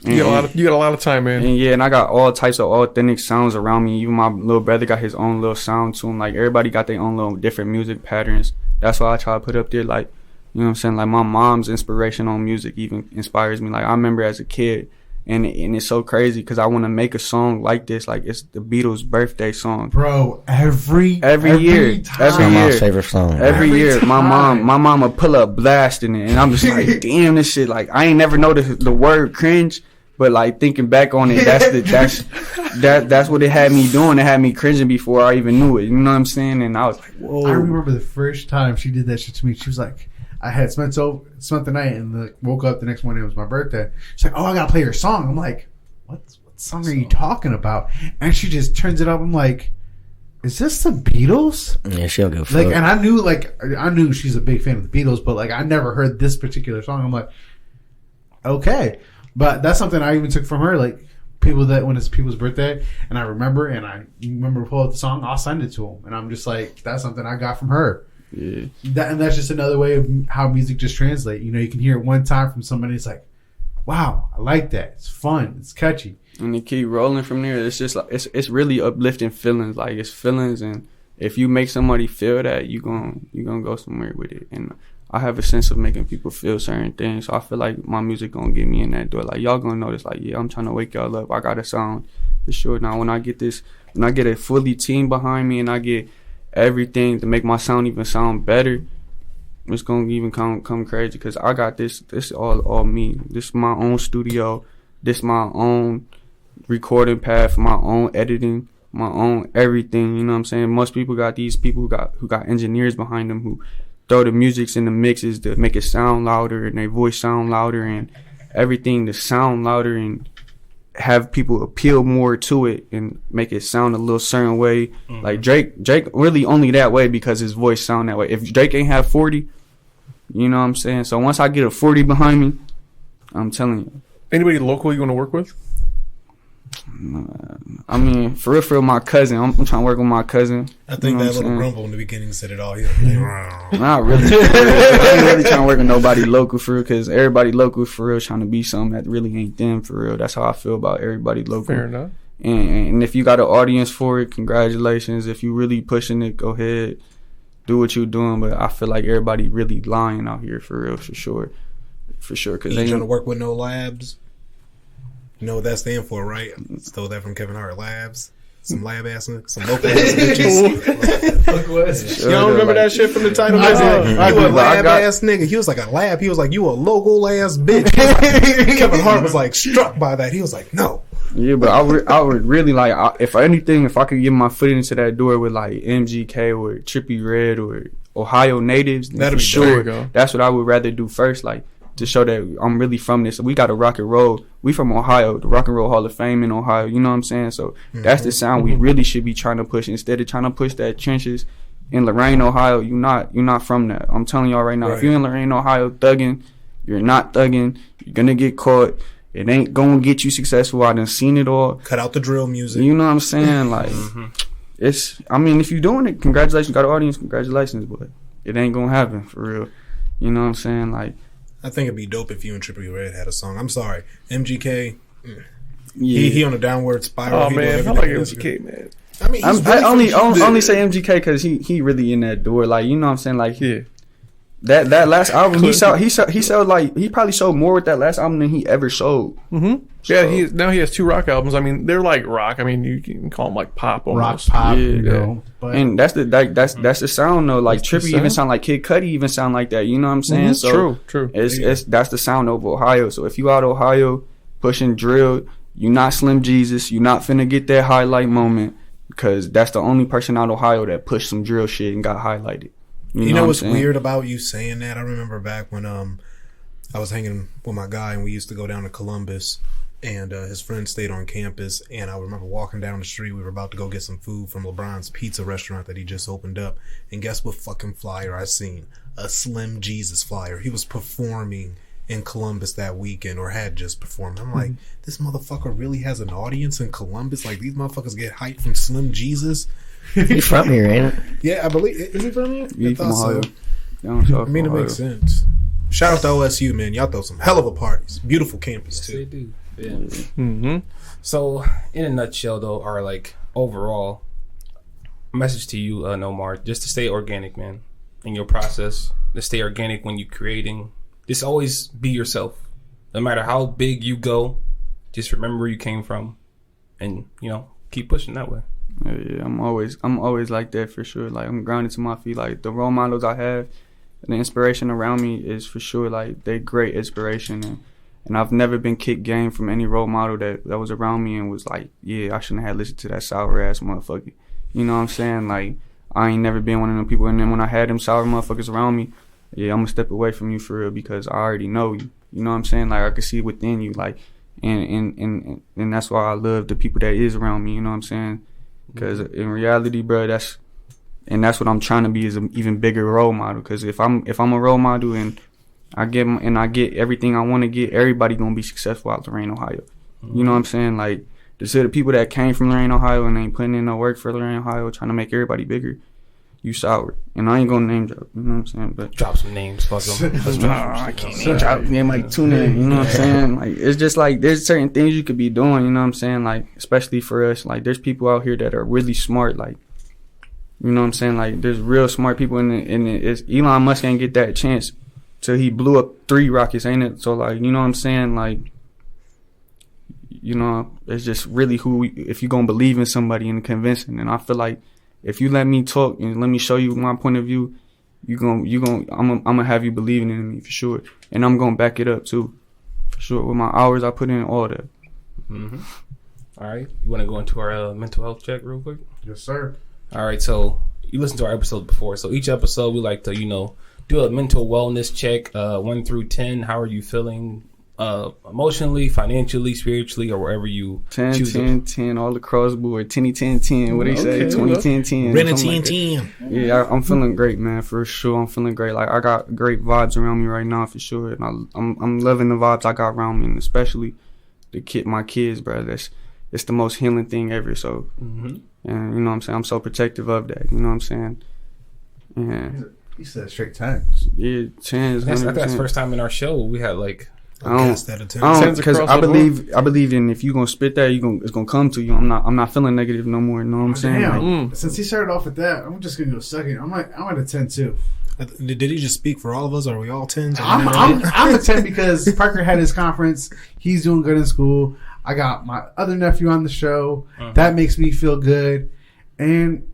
You got a lot of time, man. And yeah, and I got all types of authentic sounds around me. Even my little brother got his own little sound to him. Like everybody got their own little different music patterns. That's why I try to put up there like You know what I'm saying? Like, my mom's inspiration on music even inspires me. Like, I remember as a kid, and it's so crazy because I want to make a song like this. Like, it's the Beatles' birthday song. Bro, every year. Every year. my favorite song. Every year, time. my mom would pull up blasting it, and I'm just like, damn, this shit. Like, I ain't never know the word cringe, but like thinking back on it, that's what it had me doing. It had me cringing before I even knew it. You know what I'm saying? And I was like, whoa. I remember the first time she did that shit to me. She was like, I had spent the night and woke up the next morning. It was my birthday. She's like, "Oh, I gotta play your song." I'm like, "What song are you talking about?" And she just turns it up. I'm like, "Is this the Beatles?" Yeah, she'll go for like, it. and I knew she's a big fan of the Beatles, but like I never heard this particular song. I'm like, okay, but that's something I even took from her. Like people that when it's people's birthday and I remember to pull out the song, I'll send it to them, and I'm just like, that's something I got from her. Yeah. And that's just another way of how music just translates. You know, you can hear it one time from somebody. It's like, wow, I like that. It's fun. It's catchy. And it keep rolling from there. It's just like it's really uplifting feelings. Like, it's feelings, and if you make somebody feel that, you gonna go somewhere with it. And I have a sense of making people feel certain things. So I feel like my music gonna get me in that door. Like, y'all gonna notice. Like, yeah, I'm trying to wake y'all up. I got a sound for sure. Now when I get a fully team behind me and I get everything to make my sound even sound better, it's gonna even come crazy because I got this all me. This is my own studio, this my own recording path, my own editing, my own everything. You know what I'm saying? Most people got these people who got engineers behind them who throw the musics in the mixes to make it sound louder and their voice sound louder and everything to sound louder and have people appeal more to it and make it sound a little certain way. Like Drake really only that way because his voice sound that way. If Drake ain't have 40, you know what I'm saying? So once I get a 40 behind me, I'm telling you. Anybody local you want to work with? I mean, for real, my cousin. I'm trying to work with my cousin. I think You know that what I'm little saying? grumble in the beginning said it all. He was like, Not really. I ain't really trying to work with nobody local for real, because everybody local for real trying to be something that really ain't them for real. That's how I feel about everybody local. Fair enough. And if you got an audience for it, congratulations. If you really pushing it, go ahead, do what you doing. But I feel like everybody really lying out here for real, for sure. Because you they trying to work with no labs? You know what that stands for, right? Stole that from Kevin Hart. Labs. Some lab ass, some local ass bitches. You don't remember that shit from the title? You a lab ass nigga. He was like a lab. He was like, you a local ass bitch. Kevin Hart was like struck by that. He was like, no. Yeah, but I would really like, if anything, if I could get my foot into that door with like MGK or Trippie Redd or Ohio natives, then That'd for be sure. dope. That's what I would rather do first, like to show that I'm really from this. We got a rock and roll. We from Ohio, the Rock and Roll Hall of Fame in Ohio. You know what I'm saying? So that's the sound we really should be trying to push instead of trying to push that trenches in Lorain, Ohio. You're not from that. I'm telling y'all right now. Right. If you're in Lorain, Ohio, thugging, you're not thugging. You're gonna get caught. It ain't gonna get you successful. I done seen it all. Cut out the drill music. You know what I'm saying? Like, it's, I mean, if you're doing it, congratulations. Got an audience, congratulations. But it ain't gonna happen for real. You know what I'm saying? Like, I think it'd be dope if you and Trippie Redd had a song. I'm sorry, MGK. yeah. He on a downward spiral. Oh He man, doing I like everything MGK, man. I mean, he's I really only say MGK because he really in that door. Like, you know what I'm saying? Like, Yeah. that last album, he sold like, he probably sold more with that last album than he ever sold. Mm-hmm. Yeah, now he has 2 rock albums. I mean, they're like rock. I mean, you can call them like pop Rock almost. pop, Yeah, you know. But And that's the sound though. Like, Trippie even sound like Kid Cudi even sound like that. You know what I'm saying? Mhm. So True. It's that's the sound of Ohio. So if you out Ohio pushing drill, you not Slim Jesus. You not finna get that highlight moment because that's the only person out Ohio that pushed some drill shit and got highlighted. You know what what's I'm saying? weird about you saying that? I remember back when I was hanging with my guy and we used to go down to Columbus and his friend stayed on campus and I remember walking down the street. We were about to go get some food from LeBron's pizza restaurant that he just opened up. And guess what fucking flyer I seen? A Slim Jesus flyer. He was performing in Columbus that weekend or had just performed. I'm like, this motherfucker really has an audience in Columbus? Like, these motherfuckers get hyped from Slim Jesus? He's from here, ain't it? Yeah, I believe. Is he from here? Yeah, I he from thought so. Ohio. Down south I mean, it Ohio. makes sense. Shout out to OSU, man. Y'all throw some hell of a parties. Beautiful campus, They too. do. Yeah. Mm-hmm. So, in a nutshell, though, our like overall message to you, Nomar, just to stay organic, man. in your process, to stay organic when you're creating. Just always be yourself. No matter how big you go, just remember where you came from, and keep pushing that way. Yeah, I'm always like that for sure. Like, I'm grounded to my feet. Like, the role models I have and the inspiration around me is for sure, like, they great inspiration. And I've never been kicked game from any role model that was around me and was like, yeah, I shouldn't have listened to that sour ass motherfucker. You know what I'm saying? Like, I ain't never been one of them people. And then when I had them sour motherfuckers around me, yeah, I'm gonna step away from you for real because I already know you. You know what I'm saying? Like, I can see it within you. Like, and that's why I love the people that is around me. You know what I'm saying? Because in reality, bro, that's what I'm trying to be, is an even bigger role model. Because if I'm a role model and I get everything I want to get, everybody gonna be successful out Lorain, Ohio. You know what I'm saying? Like, the people that came from Lorain, Ohio, and ain't putting in no work for Lorain, Ohio, trying to make everybody bigger, you sour. And I ain't gonna name drop. You know what I'm saying? But drop some names, fuck them. I can't name drop. Name like 2 names. You know what I'm saying? Like, it's just like there's certain things you could be doing. You know what I'm saying? Like, especially for us, like, there's people out here that are really smart. Like, you know what I'm saying? Like, there's real smart people in it. Elon Musk ain't get that chance till he blew up 3 rockets, ain't it? So, like, you know what I'm saying? Like, it's just really if you gonna believe in somebody and convincing. And I feel like if you let me talk and let me show you my point of view, I'm gonna have you believing in me for sure. And I'm gonna back it up too, for sure. With my hours I put in, all that. Mm-hmm. All right, you want to go into our mental health check real quick? Yes, sir. All right, so you listened to our episode before. So each episode we like to, do a mental wellness check, 1 through 10. How are you feeling? Emotionally, financially, spiritually, or wherever you 10, choose 10, 10, all across board. 10, 10, 10. What do you say? 20, 10, 10. Renna 10, 10. Yeah, I'm feeling great, man, for sure. I'm feeling great. Like, I got great vibes around me right now, for sure. And I'm loving the vibes I got around me, and especially my kids, bro. It's the most healing thing ever. So, and you know what I'm saying? I'm so protective of that. You know what I'm saying? And he said straight 10s. Yeah, 10s. I think that's the first time in our show we had like. Because I believe in, if you gonna spit that, it's gonna come to you. I'm not feeling negative no more. You know what I'm saying? Damn. Since he started off with that, I'm just gonna go second. I'm at a 10 too. Did he just speak for all of us? Are we all 10s? I'm a 10 because Parker had his conference. He's doing good in school. I got my other nephew on the show. That makes me feel good. And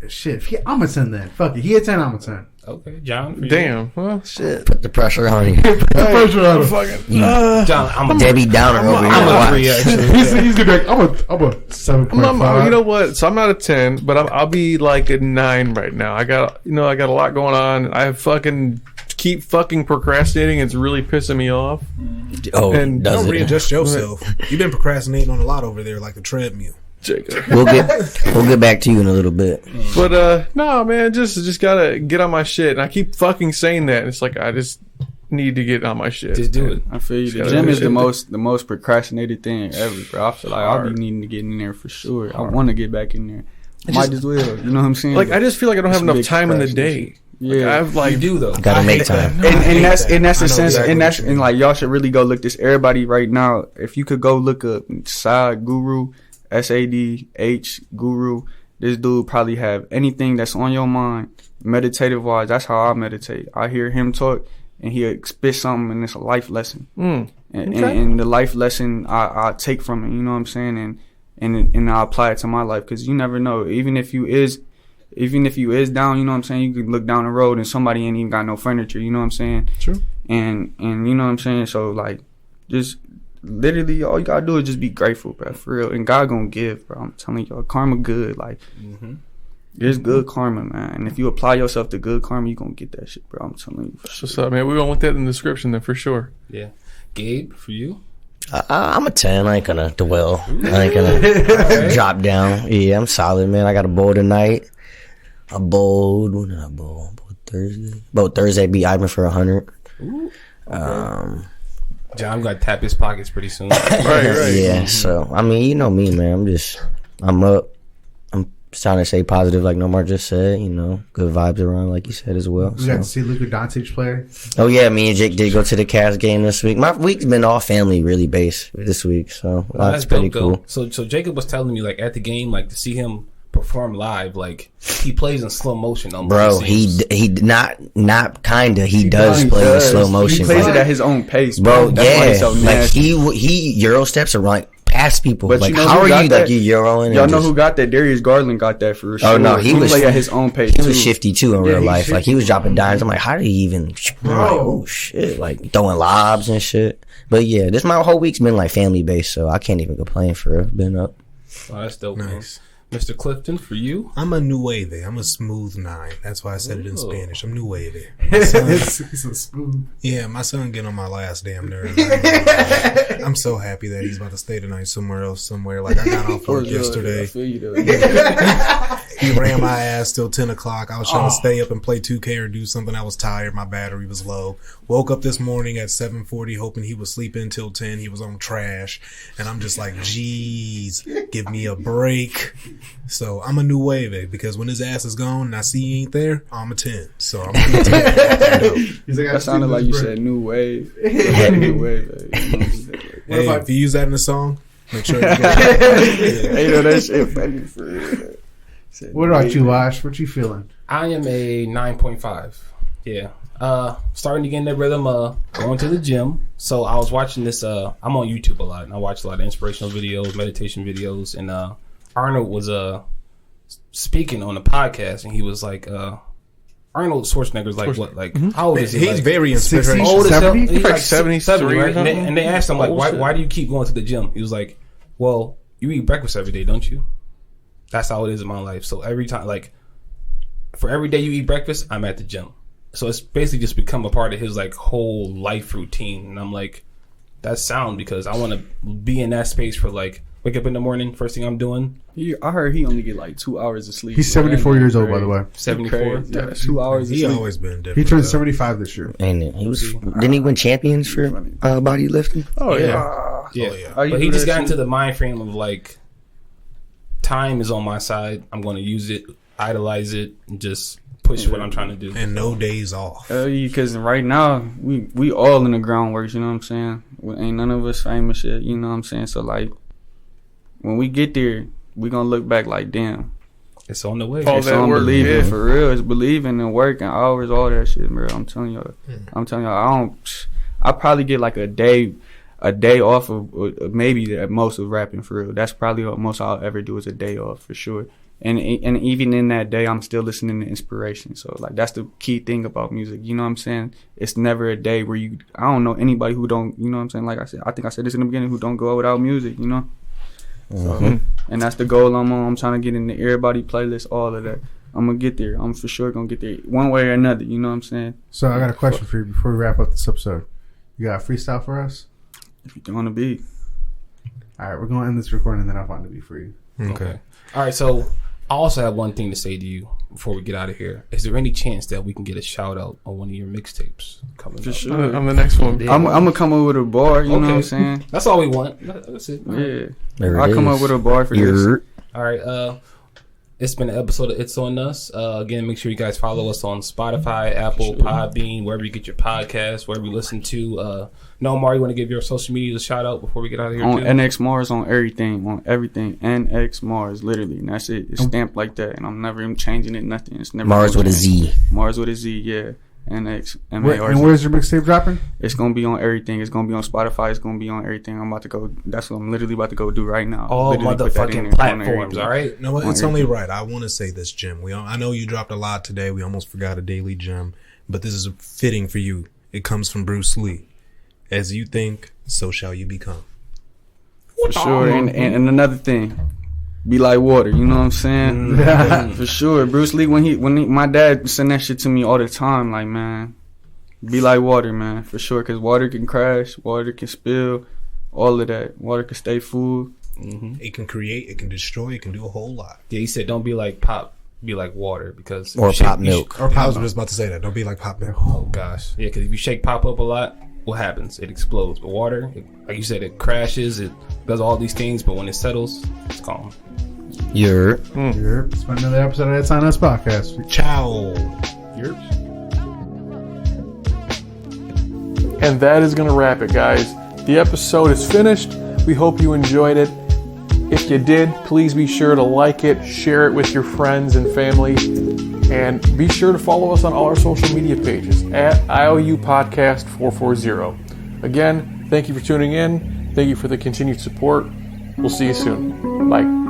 shit. I'm a 10 then. Fuck it. He a 10. I'm a 10. Okay, John. Damn. Well, shit. Put the pressure on you. Pressure on him. John, I'm a Debbie Downer over here. I'm a 3 actually. He's gonna be like, I'm a 7.5. You know what? So I'm not a 10, but I'll be like a 9 right now. I got a lot going on. I keep procrastinating. It's really pissing me off. Oh, and does don't it? readjust yourself. You've been procrastinating on a lot over there, like a treadmill. Jacob. We'll get back to you in a little bit. But no, man, just gotta get on my shit. And I keep fucking saying that. It's like I just need to get on my shit. Just do it. I feel you. The gym is the most procrastinated thing ever, bro. I feel like I'll be needing to get in there for sure. I want to get back in there. Might as well. You know what I'm saying? Like, I just feel like I don't have enough time in the day. Yeah, you do though. Gotta make time. And that's the sense. And like, y'all should really go look this. Everybody right now, if you could go look up Sad Guru, SADH Guru. This dude probably have anything that's on your mind, meditative wise. That's how I meditate. I hear him talk, and he spit something, and it's a life lesson. And the life lesson I take from it. You know what I'm saying? And I apply it to my life, because you never know. Even if you is down, you know what I'm saying, you could look down the road and somebody ain't even got no furniture. You know what I'm saying? True. And you know what I'm saying. So, like, just literally all you gotta do is just be grateful, bro, for real. And God gonna give, bro. I'm telling y'all, karma good. Like, there's good karma, man. And if you apply yourself to good karma, you gonna get that shit, bro. I'm telling you. What's up, man? We're gonna want that in the description then, for sure. Yeah. Gabe, for you? I'm a 10. I ain't gonna dwell. I ain't gonna drop down. Yeah, I'm solid, man. I got a bowl tonight. When did I bowl? Thursday. Thursday beat Ivan for 100. Ooh, okay. John got to tap his pockets pretty soon. right. Yeah, so, I mean, you know me, man. I'm up. I'm trying to stay positive, like Nomar just said. You know, good vibes around, like you said as well. We got to see Luka Doncic play. Oh, yeah, me and Jake did go to the Cavs game this week. My week's been all family, really, based this week, so that's pretty cool. So Jacob was telling me, like, at the game, like, to see him perform live, like he plays in slow motion. Bro, he not kinda. He does play in slow motion. He plays it at his own pace, bro. That's why he's so like nasty. he Euro steps are like past people. But like you know how who are got you that? like you Euroing? Y'all know who got that? Darius Garland got that for sure. Oh no, he was play at his own pace. He was shifty too in real life. shifty. Like he was dropping dimes. I'm like, how did he even? I'm like, oh shit! Like throwing lobs and shit. But yeah, this my whole week's been like family based, so I can't even complain for it. Been up. Oh, that's dope. Nice. Mr. Clifton, for you? I'm a new wave. I'm a smooth 9. That's why I said it in Spanish. I'm new wave. It's a smooth. Yeah, my son getting on my last damn nerve. I'm so happy that he's about to stay tonight somewhere else. Like I got off work yesterday. I feel you though. He ran my ass till 10 o'clock. I was trying to stay up and play 2K or do something. I was tired. My battery was low. Woke up this morning at 7:40 hoping he would sleep until 10. He was on trash. And I'm just like, geez, give me a break. So I'm a new wave, because when his ass is gone and I see he ain't there, I'm a 10. So I'm a 10. That sounded like you said new wave. New wave. Hey, if you use that in a song, make sure you Hey, yo, that shit funny for real. What about you, Lash? What you feeling? I am a 9.5. Yeah. Starting to get in the rhythm going to the gym. So I was watching this I'm on YouTube a lot, and I watch a lot of inspirational videos, meditation videos, and Arnold was speaking on a podcast, and he was like Arnold Schwarzenegger's like what, like how old is he? He's like, very inspirational. old as hell. 70? He's Like like 73 right? or And they asked him like, why do you keep going to the gym? He was like, well, you eat breakfast every day, don't you? That's how it is in my life. So every time, like, for every day you eat breakfast, I'm at the gym. So it's basically just become a part of his like whole life routine. And I'm like, that's sound, because I want to be in that space for like wake up in the morning, first thing I'm doing. I heard he only get like 2 hours of sleep. He's 74 years old, by the way. 74. Yeah, 2 hours of He sleep. always been different. He turned though. 75 this year. And he was didn't he win champions for bodybuilding? Oh yeah. Yeah. Oh, yeah. But he just got into the mind frame of like, time is on my side. I'm going to use it, idolize it, and just push what I'm trying to do. And no days off. Because right now we all in the groundworks, you know what I'm saying? Ain't none of us famous yet, you know what I'm saying? So like, when we get there, we gonna look back like, damn, It's on the way. All it's that on work, believing yeah. for real. It's believing and working hours, all that shit, bro. I'm telling y'all. I probably get like a day off of maybe at most of rapping for real. That's probably what most I'll ever do is a day off for sure. And even in that day, I'm still listening to inspiration. So like that's the key thing about music. You know what I'm saying? It's never a day where I don't know anybody who don't. You know what I'm saying? Like I said, I think I said this in the beginning, who don't go out without music. You know. So, and that's the goal I'm on. I'm trying to get in the everybody playlist, all of that. I'm gonna get there. I'm for sure gonna get there one way or another. You know what I'm saying? So I got a question for you before we wrap up this episode. You got a freestyle for us? If you want to be. All right, we're going to end this recording, and then I'll find it for you. Okay. All right, so I also have one thing to say to you before we get out of here. Is there any chance that we can get a shout out on one of your mixtapes coming For up? sure. On the next one. I'm gonna come up with a bar. You know what I'm saying? That's all we want. That's it. Yeah. I'll come up with a bar for this. All right. It's been an episode of It's On Us. Again, make sure you guys follow us on Spotify, Apple, Podbean, wherever you get your podcasts, wherever you listen to. Nomar, you want to give your social media a shout out before we get out of here? On too? Nx-Marz, on everything. Nx-Marz, literally. And that's it. It's stamped like that. And I'm never even changing it, nothing. It's never Mars with a Z. Mars with a Z, yeah. NX. And where's your mixtape dropping? It's gonna be on everything. It's gonna be on Spotify. It's gonna be on everything. I'm about to go. That's what I'm literally about to go do right now. All Literally put that in motherfucking there, platforms, on all right? You know what? It's only right. I want to say this, Jim. I know you dropped a lot today. We almost forgot a daily gem, but this is fitting for you. It comes from Bruce Lee. As you think, so shall you become. For sure. And another thing, be like water. You know what I'm saying? For sure. Bruce Lee, when he, my dad sent that shit to me all the time. Like, man, be like water, man. For sure. Because water can crash, water can spill, all of that. Water can stay full. Mm-hmm. It can create, it can destroy, it can do a whole lot. Yeah, he said don't be like pop, be like water, because Or pop milk. I was just about to say that. Don't be like Pop Milk. Oh gosh, yeah, because if you shake pop up a lot, what happens? It explodes. But water, like you said, it crashes, it does all these things, but when it settles, it's calm. It's been another episode of It's On Us podcast. Ciao. And that is going to wrap it, guys. The episode is finished. We hope you enjoyed it. If you did, please be sure to like it, share it with your friends and family, and be sure to follow us on all our social media pages at IOU Podcast 440. Again, thank you for tuning in. Thank you for the continued support. We'll see you soon. Bye.